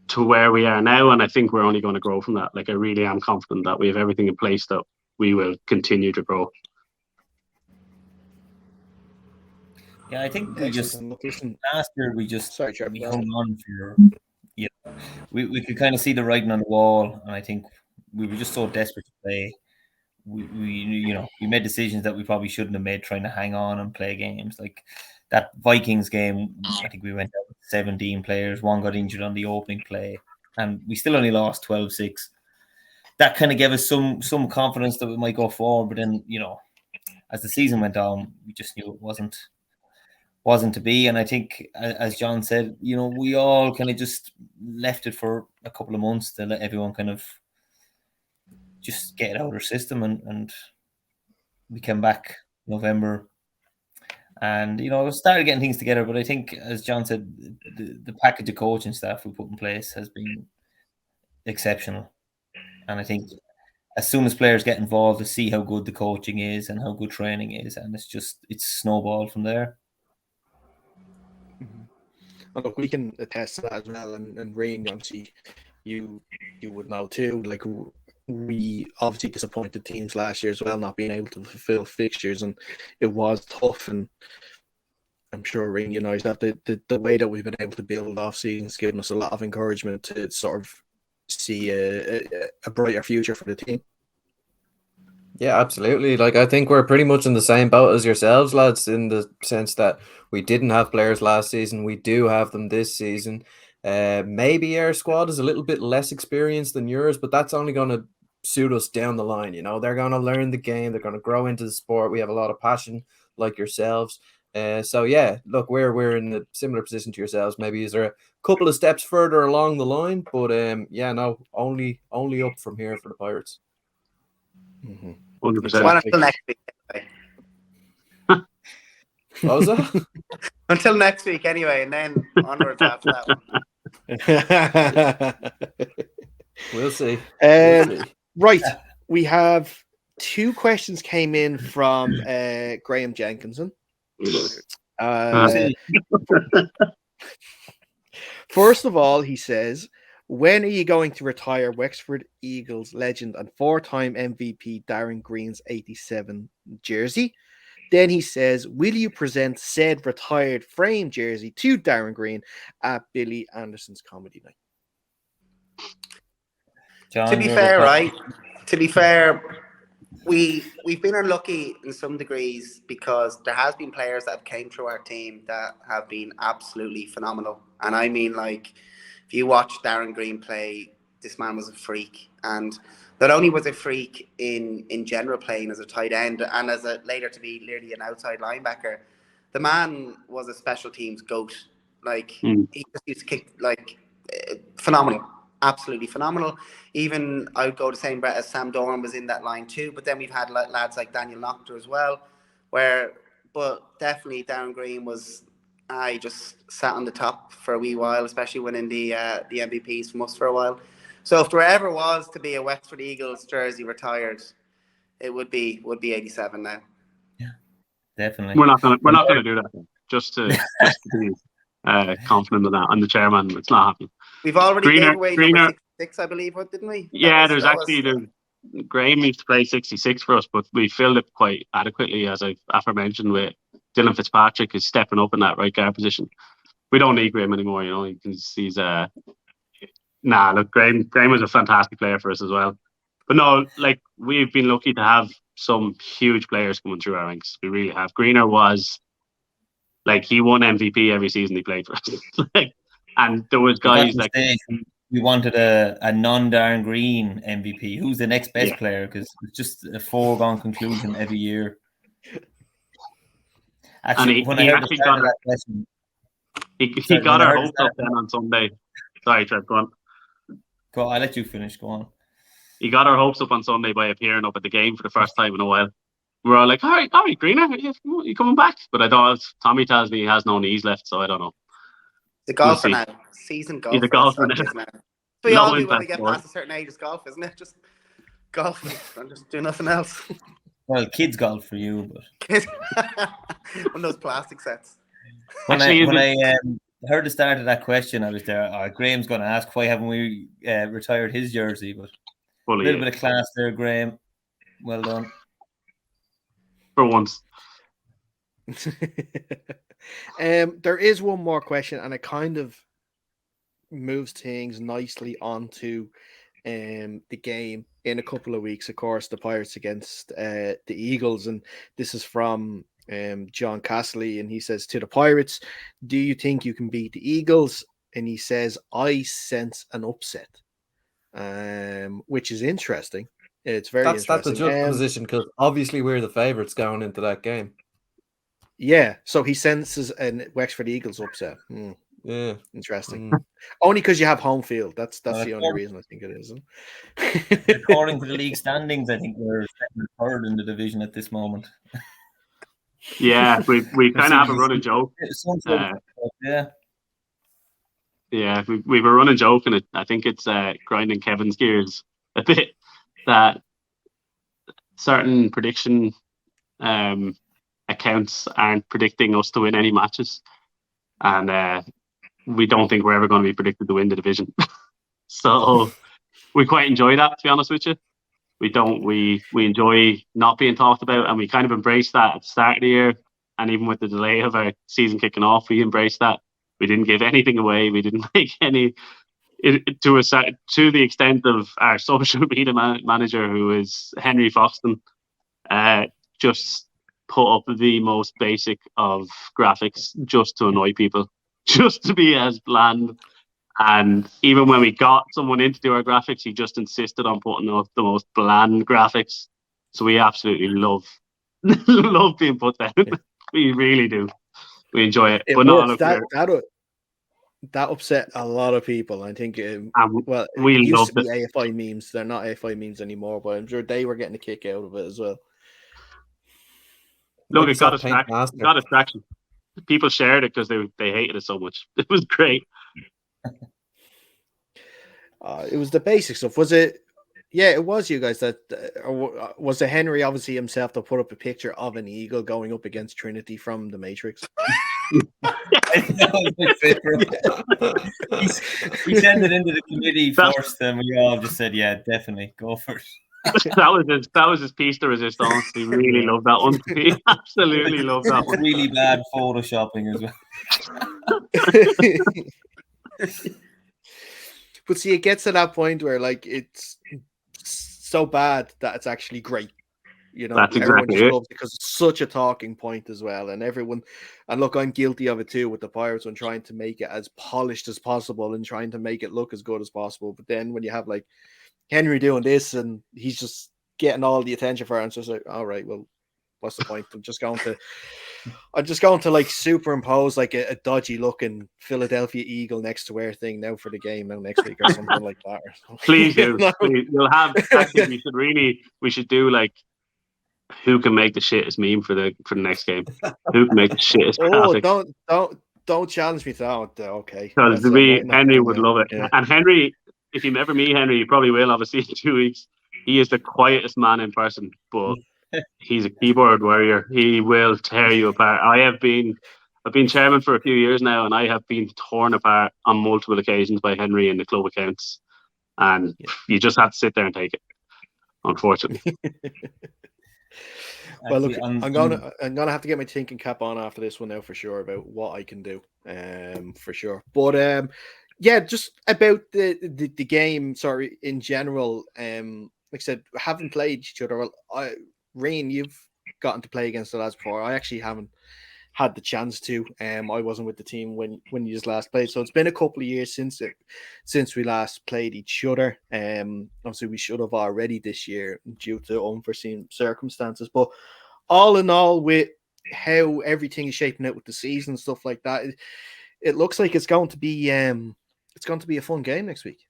[SPEAKER 3] to where we are now, and I think we're only going to grow from that. Like, I really am confident that we have everything in place that we will continue to grow.
[SPEAKER 4] Yeah, I think last year we hung on for, we could kind of see the writing on the wall, and I think we were just so desperate to play. We made decisions that we probably shouldn't have made, trying to hang on and play games. Like that Vikings game, I think we went out with 17 players. One got injured on the opening play, and we still only lost 12-6. that kind of gave us some confidence that we might go forward. But then, you know, as the season went on, we just knew it wasn't to be. And I think, as John said, you know, we all kind of just left it for a couple of months to let everyone kind of just get it out of their system, and we came back November, and you know, started getting things together. But I think, as John said, the package of coaching staff we put in place has been exceptional, and I think as soon as players get involved, to see how good the coaching is and how good training is, and it's snowballed from there.
[SPEAKER 1] And look, we can attest to that as well. And Rain, obviously, you would know too. Like, we obviously disappointed teams last year as well, not being able to fulfill fixtures, and it was tough. And I'm sure Rain, you know, that the way that we've been able to build off seasons given us a lot of encouragement to sort of see a brighter future for the team.
[SPEAKER 2] Yeah, absolutely. Like, I think we're pretty much in the same boat as yourselves, lads, in the sense that we didn't have players last season. We do have them this season. Maybe our squad is a little bit less experienced than yours, but that's only going to suit us down the line. You know, they're going to learn the game. They're going to grow into the sport. We have a lot of passion like yourselves. So yeah, look, we're in a similar position to yourselves. Maybe is there a couple of steps further along the line, but yeah, no, only up from here for the Pirates.
[SPEAKER 3] 100%.
[SPEAKER 5] Well, until next week, anyway.
[SPEAKER 2] What was that?
[SPEAKER 5] Until next week, anyway, and then onwards after that one.
[SPEAKER 2] We'll see.
[SPEAKER 1] Right, we have 2 questions came in from Graham Jenkinson. First of all, he says, when are you going to retire Wexford Eagles legend and 4-time MVP Darren Green's 87 jersey? Then he says, will you present said retired frame jersey to Darren Green at Billy Anderson's comedy night?
[SPEAKER 4] John,
[SPEAKER 5] To be fair, we've been unlucky in some degrees because there has been players that have came through our team that have been absolutely phenomenal. And I mean, like, if you watch Darren Green play, this man was a freak. And not only was a freak in general playing as a tight end and as a later to be literally an outside linebacker, the man was a special teams goat. Like, he just used to kick, like, phenomenal. Absolutely phenomenal. Even I would go the same breath as Sam Doran was in that line too. But then we've had lads like Daniel Noctor as well. But definitely Darren Green was. I just sat on the top for a wee while, especially winning the MVPs from us for a while. So if there ever was to be a Wexford Eagles jersey retired, it would be 87 now.
[SPEAKER 4] Yeah, definitely.
[SPEAKER 3] We're not gonna do that. Just to be confident of that. I'm the chairman. It's not happening.
[SPEAKER 5] We've already gave away number 66, I believe, didn't we?
[SPEAKER 3] Yeah, Graham used to play 66 for us, but we filled it quite adequately, as I've aforementioned, with Dylan Fitzpatrick is stepping up in that right guard position. We don't need Graham anymore, you know. He's look, Graham was a fantastic player for us as well. But no, like, we've been lucky to have some huge players coming through our ranks. We really have. Greener was, like, he won MVP every season he played for us. Like, and there was guys like,
[SPEAKER 4] we wanted a non-Darren Green MVP. Who's the next best player? Because it's just a foregone conclusion every year. Actually, he
[SPEAKER 3] got our hopes up then on Sunday. Sorry, Trev, go on.
[SPEAKER 4] I'll let you finish. Go on.
[SPEAKER 3] He got our hopes up on Sunday by appearing up at the game for the first time in a while. We were all like, all right, Greener, you coming back? But I don't. Tommy tells me he has no knees left, so I don't know.
[SPEAKER 5] The golfer now. Season golfer.
[SPEAKER 3] He's a golfer now.
[SPEAKER 5] We all do when we get past a certain age. It's golf, isn't it? Just golfing and just do nothing else.
[SPEAKER 4] Well, kids golf for you,
[SPEAKER 5] but one of those plastic sets.
[SPEAKER 4] When I heard the start of that question, I was there. Graham's going to ask, why haven't we retired his jersey? But a little bit of class there, Graham. Well done.
[SPEAKER 3] For once.
[SPEAKER 1] There is one more question, and it kind of moves things nicely onto the game in a couple of weeks. Of course, the Pirates against the Eagles, and this is from John Castley, and he says, to the Pirates, do you think you can beat the Eagles? And he says, I sense an upset. which is interesting. It's very
[SPEAKER 2] That's the
[SPEAKER 1] interesting.
[SPEAKER 2] juxtaposition, because obviously we're the favourites going into that game.
[SPEAKER 1] Yeah, so he senses a Wexford Eagles upset.
[SPEAKER 2] Yeah,
[SPEAKER 1] interesting. Only because you have home field. That's the only reason I think it is.
[SPEAKER 4] According to the league standings, I think we're second or third in the division at this moment.
[SPEAKER 3] Yeah, we kind of have a running joke. Yeah, we were running joke, and I think it's grinding Kevin's gears a bit that certain prediction accounts aren't predicting us to win any matches, and we don't think we're ever going to be predicted to win the division. So we quite enjoy that, to be honest with you. We enjoy not being talked about, and we kind of embrace that at the start of the year, and even with the delay of our season kicking off, we embraced that. We didn't give anything away. We didn't make any to the extent of our social media manager, who is Henry Foxton, just put up the most basic of graphics just to annoy people, just to be as bland. And even when we got someone in to do our graphics, he just insisted on putting up the most bland graphics. So we absolutely love being put down. We really do. We enjoy it. But no,
[SPEAKER 1] that upset a lot of people. I think. We
[SPEAKER 3] used
[SPEAKER 1] loved to be AFI memes. They're not AFI memes anymore, but I'm sure they were getting a kick out of it as well.
[SPEAKER 3] Look, it got a traction. People shared it because they hated it so much. It was great.
[SPEAKER 1] It was the basic stuff. Was it? Yeah, it was you guys that was it Henry obviously himself that put up a picture of an eagle going up against Trinity from the Matrix.
[SPEAKER 4] He sent it into the committee first, and we all just said, "Yeah, definitely go for it."
[SPEAKER 3] that was his piece de resistance. He really loved that one. He absolutely loved that one.
[SPEAKER 4] Really bad photoshopping as well.
[SPEAKER 1] But see, it gets to that point where like it's so bad that it's actually great. You know,
[SPEAKER 3] that's exactly it.
[SPEAKER 1] Loves it because it's such a talking point as well, and look, I'm guilty of it too with the Pirates when trying to make it as polished as possible and trying to make it look as good as possible. But then when you have like Henry doing this and he's just getting all the attention for it, and it's just like, all right, well, what's the point? I'm just going to like superimpose like a dodgy looking Philadelphia Eagle next to our thing now for the game now next week or something like that.
[SPEAKER 3] Please do. Please. You'll have. Actually, we should do like who can make the shittest meme for the next game. Who can make the shittest graphic?
[SPEAKER 1] Don't challenge me to that. Okay.
[SPEAKER 3] Because Henry would love it. Yeah. And Henry, if you ever meet Henry, you probably will. Obviously, in 2 weeks, he is the quietest man in person, but he's a keyboard warrior. He will tear you apart. I've been chairman for a few years now, and I have been torn apart on multiple occasions by Henry in the club accounts, and you just have to sit there and take it. Unfortunately.
[SPEAKER 1] Well, look, I'm gonna have to get my thinking cap on after this one now for sure about what I can do, for sure. But yeah, just about the game. Sorry, in general, like I said, haven't played each other. Well, Rain, you've gotten to play against the lads before. I actually haven't had the chance to. I wasn't with the team when you just last played, so it's been a couple of years since we last played each other. Obviously we should have already this year due to unforeseen circumstances, but all in all, with how everything is shaping out with the season and stuff like that, it looks like it's going to be a fun game next week.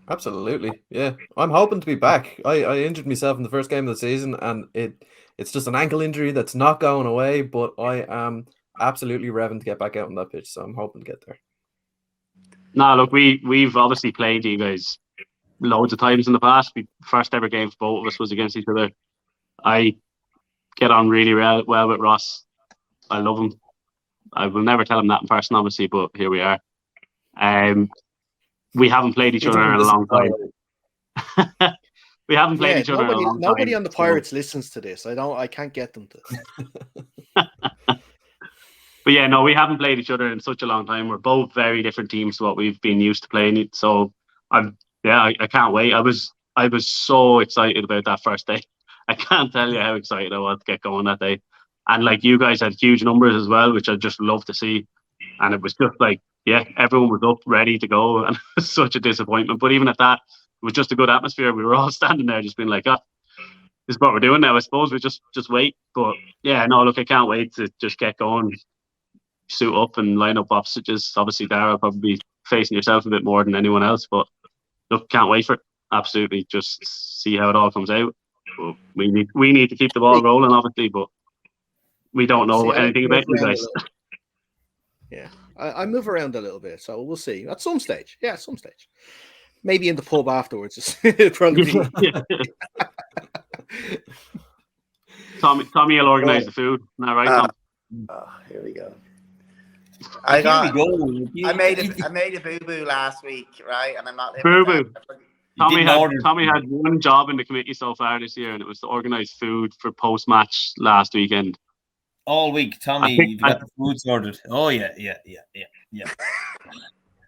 [SPEAKER 2] Absolutely, yeah. I'm hoping to be back. I injured myself in the first game of the season, and it's just an ankle injury that's not going away, but I am absolutely revving to get back out on that pitch, so I'm hoping to get there.
[SPEAKER 3] No, look, we've obviously played you guys loads of times in the past. First ever game for both of us was against each other. I get on really well with Ross. I love him. I will never tell him that in person, obviously, but here we are. We haven't played each other in a long time. We haven't played each other in a long time.
[SPEAKER 1] Nobody on the Pirates listens to this. I can't get them to.
[SPEAKER 3] But yeah, no, we haven't played each other in such a long time. We're both very different teams to what we've been used to playing. So I can't wait. I was so excited about that first day. I can't tell you how excited I was to get going that day. And like you guys had huge numbers as well, which I just love to see. And it was just like yeah, everyone was up, ready to go, and it was such a disappointment. But even at that, it was just a good atmosphere. We were all standing there, just being like, "Oh, this is what we're doing now." I suppose we just wait. But yeah, no, look, I can't wait to just get going, suit up, and line up opposites. Obviously, Dara will probably be facing yourself a bit more than anyone else, but look, can't wait for it. Absolutely, just see how it all comes out. But we need to keep the ball rolling, obviously, but we don't know anything about you guys.
[SPEAKER 1] Yeah, I move around a little bit, so we'll see at some stage. Yeah, at some stage, maybe in the pub afterwards. Probably.
[SPEAKER 3] Tommy will organise the food. Isn't that right, Tom?
[SPEAKER 5] Here we go.
[SPEAKER 4] I
[SPEAKER 5] made a boo-boo last week, right? And I'm not
[SPEAKER 3] boo-boo. Tommy had one job in the committee so far this year, and it was to organise food for post-match last weekend.
[SPEAKER 4] All week, Tommy, you've got the food sorted. Oh, yeah.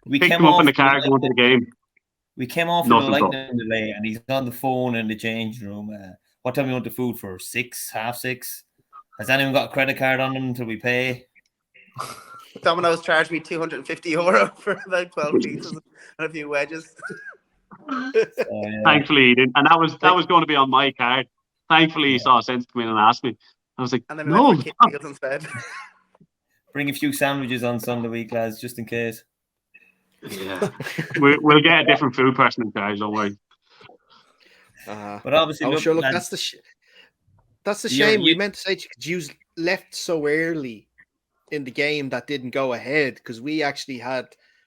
[SPEAKER 3] We picked him up in the car going to the game.
[SPEAKER 4] We came off with a lightning delay, and he's on the phone in the change room. What time you want the food for? 6, 6:30? Has anyone got a credit card on them until we pay?
[SPEAKER 5] Domino's charged me €250 for about 12 pizzas and a few wedges.
[SPEAKER 3] Thankfully, he didn't, and that was going to be on my card. Thankfully, he saw sense come in and asked me. I was like,
[SPEAKER 5] and then
[SPEAKER 3] no.
[SPEAKER 5] Instead.
[SPEAKER 4] Bring a few sandwiches on Sunday week, lads, just in case.
[SPEAKER 3] Yeah, we'll get a different food person in charge. Don't worry.
[SPEAKER 4] But obviously,
[SPEAKER 1] look, that's the shame. We meant to say you left so early in the game that didn't go ahead because we actually had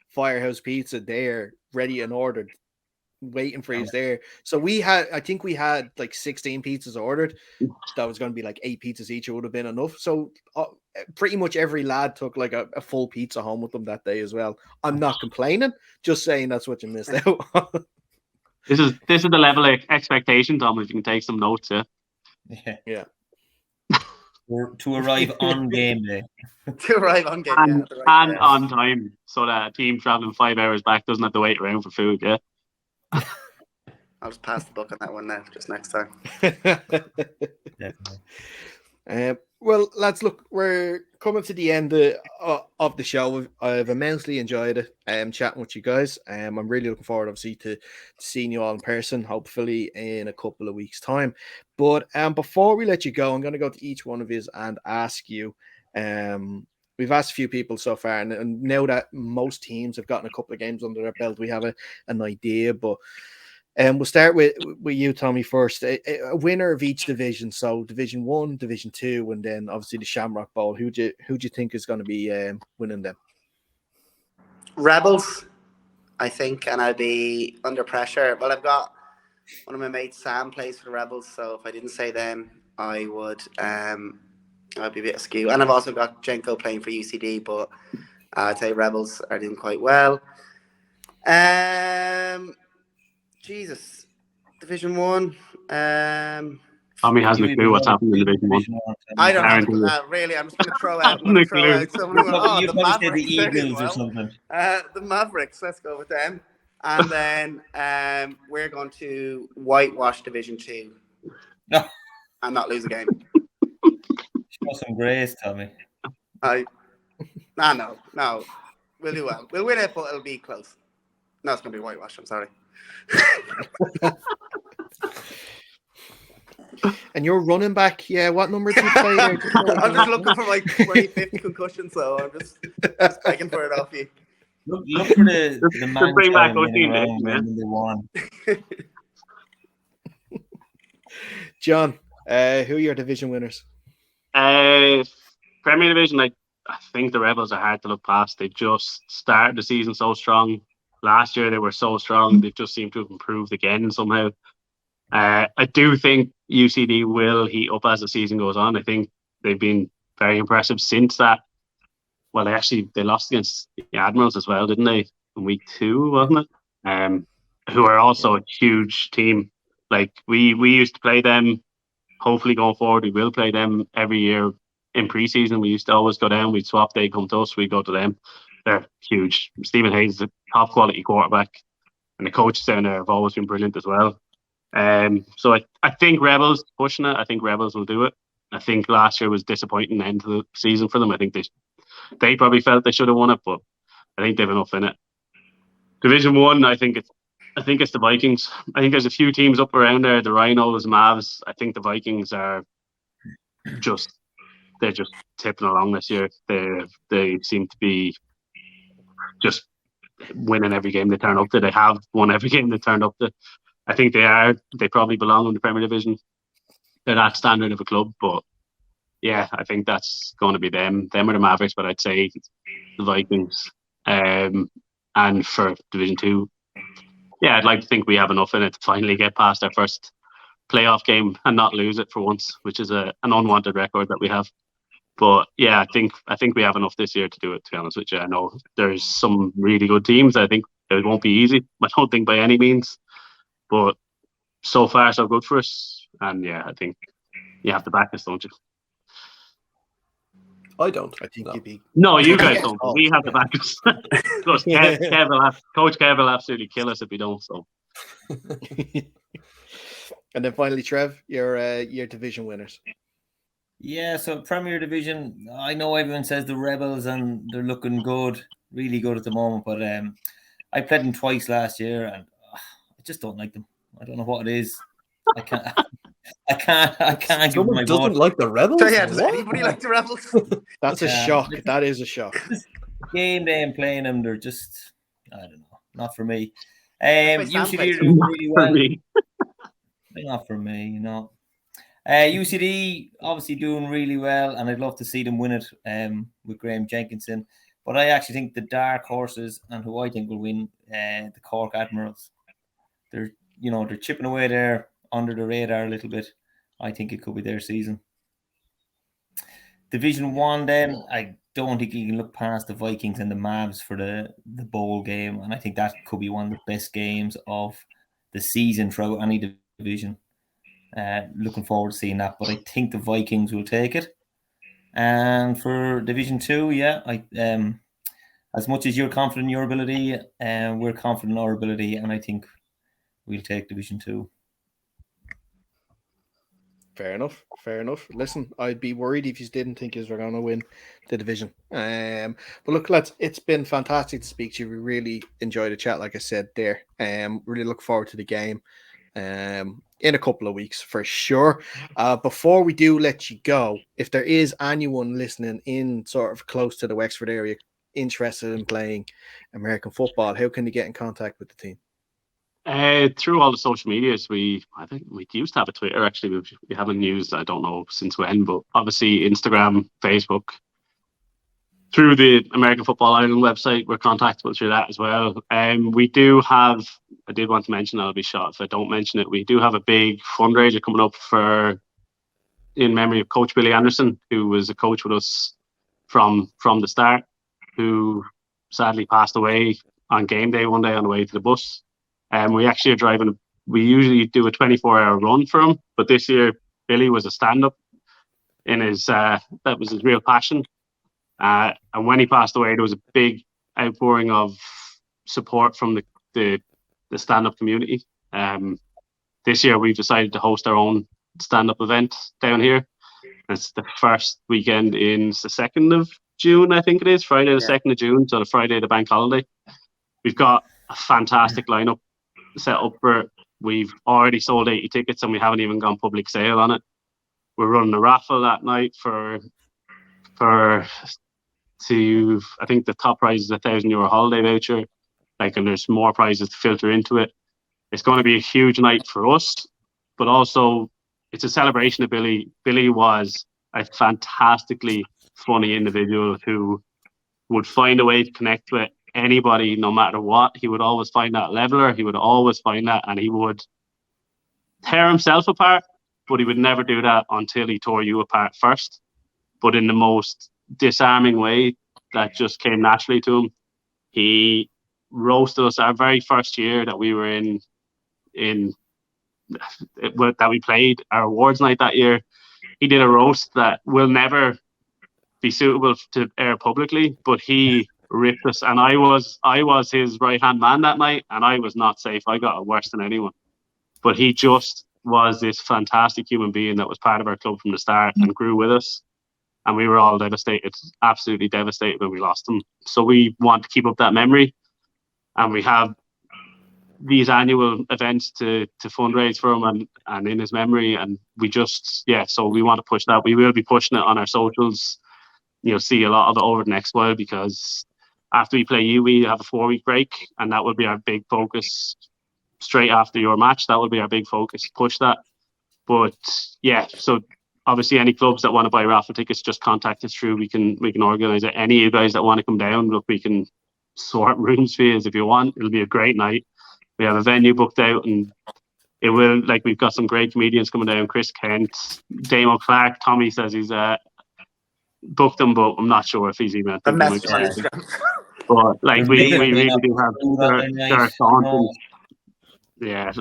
[SPEAKER 1] Firehouse Pizza there, ready and ordered, waiting for you there. So I think we had like 16 pizzas ordered. That was going to be like 8 pizzas each. It would have been enough. So pretty much every lad took like a full pizza home with them that day as well. I'm not complaining, just saying that's what you missed out.
[SPEAKER 3] This is the level of expectation, Tom. If you can take some notes,
[SPEAKER 4] yeah. To arrive on game day.
[SPEAKER 5] To arrive on game
[SPEAKER 3] and on time, so that a team traveling 5 hours back doesn't have to wait around for food. Yeah.
[SPEAKER 5] I'll just pass the book on that one now, just next time.
[SPEAKER 1] Well, lads, look, we're coming to the end of the show. I've immensely enjoyed it, chatting with you guys. I'm really looking forward, obviously, to seeing you all in person, hopefully in a couple of weeks' time. But before we let you go, I'm going to go to each one of you and ask you. We've asked a few people so far, and now that most teams have gotten a couple of games under their belt, we have an idea. But we'll start with you, Tommy, first. A winner of each division, so Division 1, Division 2, and then obviously the Shamrock Bowl. Who do you think is going to be winning them?
[SPEAKER 5] Rebels, I think, and I'd be under pressure. Well, I've got one of my mates, Sam, plays for the Rebels, so if I didn't say them, I would. I'd be a bit askew. And I've also got Jenko playing for UCD, but I'd say Rebels are doing quite well. Jesus, Division 1.
[SPEAKER 3] Tommy hasn't a clue what's happening in Division 1.
[SPEAKER 5] I don't have to, really. I'm just going to throw out. Someone.
[SPEAKER 4] You probably say the Eagles or something.
[SPEAKER 5] The Mavericks. Let's go with them. And then we're going to whitewash Division 2 and not lose a game.
[SPEAKER 4] Show some grace, Tommy.
[SPEAKER 5] No. We'll do well. We'll win it, but it'll be close. No, it's going to be whitewash. I'm sorry.
[SPEAKER 1] And you're running back, what number do you play?
[SPEAKER 5] I'm just looking for my 25th concussion, so I'm just begging for it off you.
[SPEAKER 4] Look for the man
[SPEAKER 3] bring back
[SPEAKER 4] they won.
[SPEAKER 1] John, who are your division winners?
[SPEAKER 3] Premier Division, I think the Rebels are hard to look past. They just started the season so strong. Last year they were so strong. They've just seemed to have improved again somehow. I do think UCD will heat up as the season goes on. I think they've been very impressive since that. Well, they lost against the Admirals as well, didn't they? In week 2, wasn't it? Who are also a huge team. Like we used to play them. Hopefully going forward, we will play them every year in preseason. We used to always go down. We'd swap. They come to us. We go to them. They're huge. Stephen Hayes is a top quality quarterback, and the coaches down there have always been brilliant as well. So I think Rebels pushing it. I think Rebels will do it. I think last year was disappointing end of the season for them. I think they probably felt they should have won it, but I think they've enough in it. Division 1, I think it's the Vikings. I think there's a few teams up around there, the Rhinos, Mavs. I think the Vikings are they're just tipping along this year. They seem to be just winning every game they turn up to. They have won every game they turned up to. I think they probably belong in the Premier Division. They're that standard of a club, but yeah, I think that's going to be them. Them are the Mavericks, but I'd say the Vikings. And for Division 2, yeah, I'd like to think we have enough in it to finally get past our first playoff game and not lose it for once, which is an unwanted record that we have. But yeah, I think we have enough this year to do it, to be honest with you. I know there's some really good teams. I think it won't be easy. I don't think by any means. But so far, so good for us. And yeah, I think you have to back us, don't you?
[SPEAKER 2] I don't.
[SPEAKER 1] I think
[SPEAKER 2] no.
[SPEAKER 1] you'd be.
[SPEAKER 3] No, you guys don't. But we have to back us. Coach Kev will absolutely kill us if we don't. So.
[SPEAKER 1] And then finally, Trev, your division winners.
[SPEAKER 4] Yeah, so Premier Division, I know everyone says the Rebels and they're looking good, really good at the moment, but I played them twice last year and I just don't like them. I don't know what it is. I can't give them my
[SPEAKER 2] doesn't
[SPEAKER 4] vote.
[SPEAKER 2] like the Rebels?
[SPEAKER 5] So yeah, does anybody like the Rebels?
[SPEAKER 1] That's a shock. That is a shock.
[SPEAKER 4] Game day and playing them, they're just, I don't know, not for me.
[SPEAKER 5] Sam
[SPEAKER 4] UCD
[SPEAKER 5] plays
[SPEAKER 4] are doing really well.
[SPEAKER 3] Me.
[SPEAKER 4] Not for me, you know. UCD obviously doing really well, and I'd love to see them win it with Graham Jenkinson. But I actually think the dark horses and who I think will win, the Cork Admirals. They're chipping away there under the radar a little bit. I think it could be their season. Division 1 then, I don't think you can look past the Vikings and the Mavs for the bowl game, and I think that could be one of the best games of the season throughout any division. Looking forward to seeing that, but I think the Vikings will take it. And for Division 2, yeah, as much as you're confident in your ability, we're confident in our ability, and I think we'll take Division 2.
[SPEAKER 1] Fair enough. Listen, I'd be worried if you didn't think you were going to win the division. But look, lads, it's been fantastic to speak to you. We really enjoyed the chat, like I said there. Really look forward to the game in a couple of weeks for sure. Before we do let you go, if there is anyone listening in sort of close to the Wexford area interested in playing American football, how can they get in contact with the team?
[SPEAKER 3] Through all the social medias, I think we used to have a Twitter. Actually, we haven't used, I don't know since when, but obviously Instagram, Facebook. Through the American Football Ireland website, we're contactable through that as well. We do have, I did want to mention, I'll be shot if I don't mention it, we do have a big fundraiser coming up in memory of Coach Billy Anderson, who was a coach with us from the start, who sadly passed away on game day one day on the way to the bus. We actually are driving, we usually do a 24-hour run for him, but this year Billy was a stand-up in his, that was his real passion. And when he passed away, there was a big outpouring of support from the stand-up community. This year we've decided to host our own stand-up event down here. It's the first weekend it's the 2nd of June, I think it is, Friday the 2nd of June, so the Friday of the bank holiday. We've got a fantastic lineup set up for it. We've already sold 80 tickets and we haven't even gone public sale on it. We're running a raffle that night I think the top prize is a €1,000 holiday voucher. And there's more prizes to filter into it. It's going to be a huge night for us, but also it's a celebration of Billy. Billy was a fantastically funny individual who would find a way to connect with anybody, no matter what. He would always find that leveler. He would always find that, and he would tear himself apart, but he would never do that until he tore you apart first. But in the most disarming way that just came naturally to him. He roasted us our very first year that we were that we played our awards night that year. He did a roast that will never be suitable to air publicly, but he ripped us, and I was his right hand man that night, and I was not safe. I got it worse than anyone. But he just was this fantastic human being that was part of our club from the start and grew with us. and we were all devastated, absolutely devastated when we lost him. So we want to keep up that memory, and we have these annual events to fundraise for him and in his memory, and we just so we want to push that. We will be pushing it on our socials. You'll see a lot of it over the next while, because after we play you, we have a 4-week break, and that will be our big focus. Straight after your match, that will be our big focus, push that. But so obviously any clubs that want to buy raffle tickets, just contact us through. We can organise it. Any of you guys that want to come down, look, we can sort rooms for you if you want. It'll be a great night. We have a venue booked out, and it will, we've got some great comedians coming down. Chris Kent, Damo Clark. Tommy says he's booked them, but I'm not sure if he's even.
[SPEAKER 5] I messaged him on Instagram.
[SPEAKER 3] But we really do have their songs. Yeah,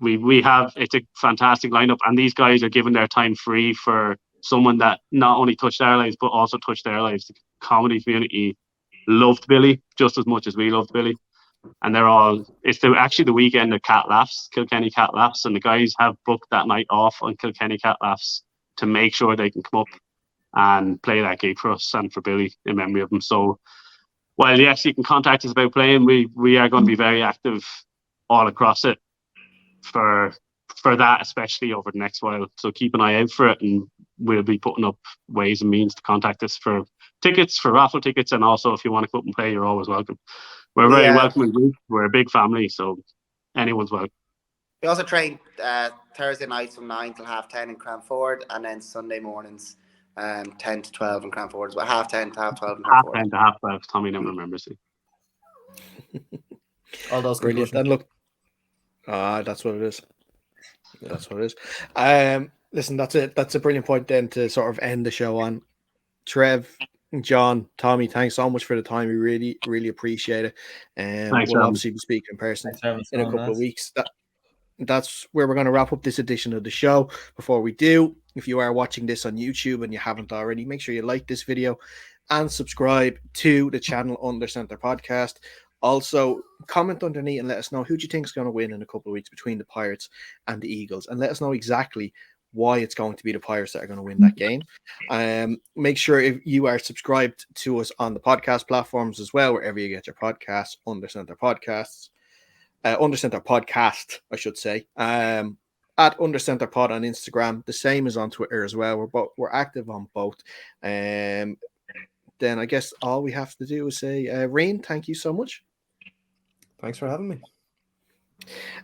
[SPEAKER 3] we have, it's a fantastic lineup, and these guys are giving their time free for someone that not only touched our lives but also touched their lives. The comedy community loved Billy just as much as we loved Billy, and it's actually the weekend of Kilkenny Cat Laughs, and the guys have booked that night off on Kilkenny Cat Laughs to make sure they can come up and play that gig for us and for Billy in memory of him. So while yes, you can contact us about playing, we are going to be very active all across it for that, especially over the next while. So keep an eye out for it, and we'll be putting up ways and means to contact us for tickets, for raffle tickets, and also if you want to come up and play, you're always welcome. We're very welcoming group. We're a big family, so anyone's welcome.
[SPEAKER 5] We also train Thursday nights from 9 till 10:30 in Cranford, and then Sunday mornings 10 to 12 in Cranford as well. 10:30 to 12 in Cranford.
[SPEAKER 3] 10 to 12. Tommy never remembers it.
[SPEAKER 2] All those
[SPEAKER 1] Brilliant. And look, that's what it is. That's what it is. Listen, that's a brilliant point then to sort of end the show on. Trev, John, Tommy, thanks so much for the time. We really, really appreciate it. We'll obviously be speaking in person in a couple of weeks. That's where we're going to wrap up this edition of the show. Before we do, if you are watching this on YouTube and you haven't already, make sure you like this video and subscribe to the channel Under Centre Podcast. Also, comment underneath and let us know who do you think is going to win in a couple of weeks between the Pirates and the Eagles, and let us know exactly why it's going to be the Pirates that are going to win that game. Make sure if you are subscribed to us on the podcast platforms as well, wherever you get your podcasts, Under Centre Podcasts. Under Centre Podcast, I should say. At Under Centre Pod on Instagram, the same as on Twitter as well. We're active on both. Then I guess all we have to do is say, Rain, thank you so much.
[SPEAKER 2] Thanks for having me.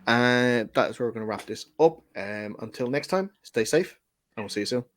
[SPEAKER 1] And that is where we're going to wrap this up. Until next time, stay safe, and we'll see you soon.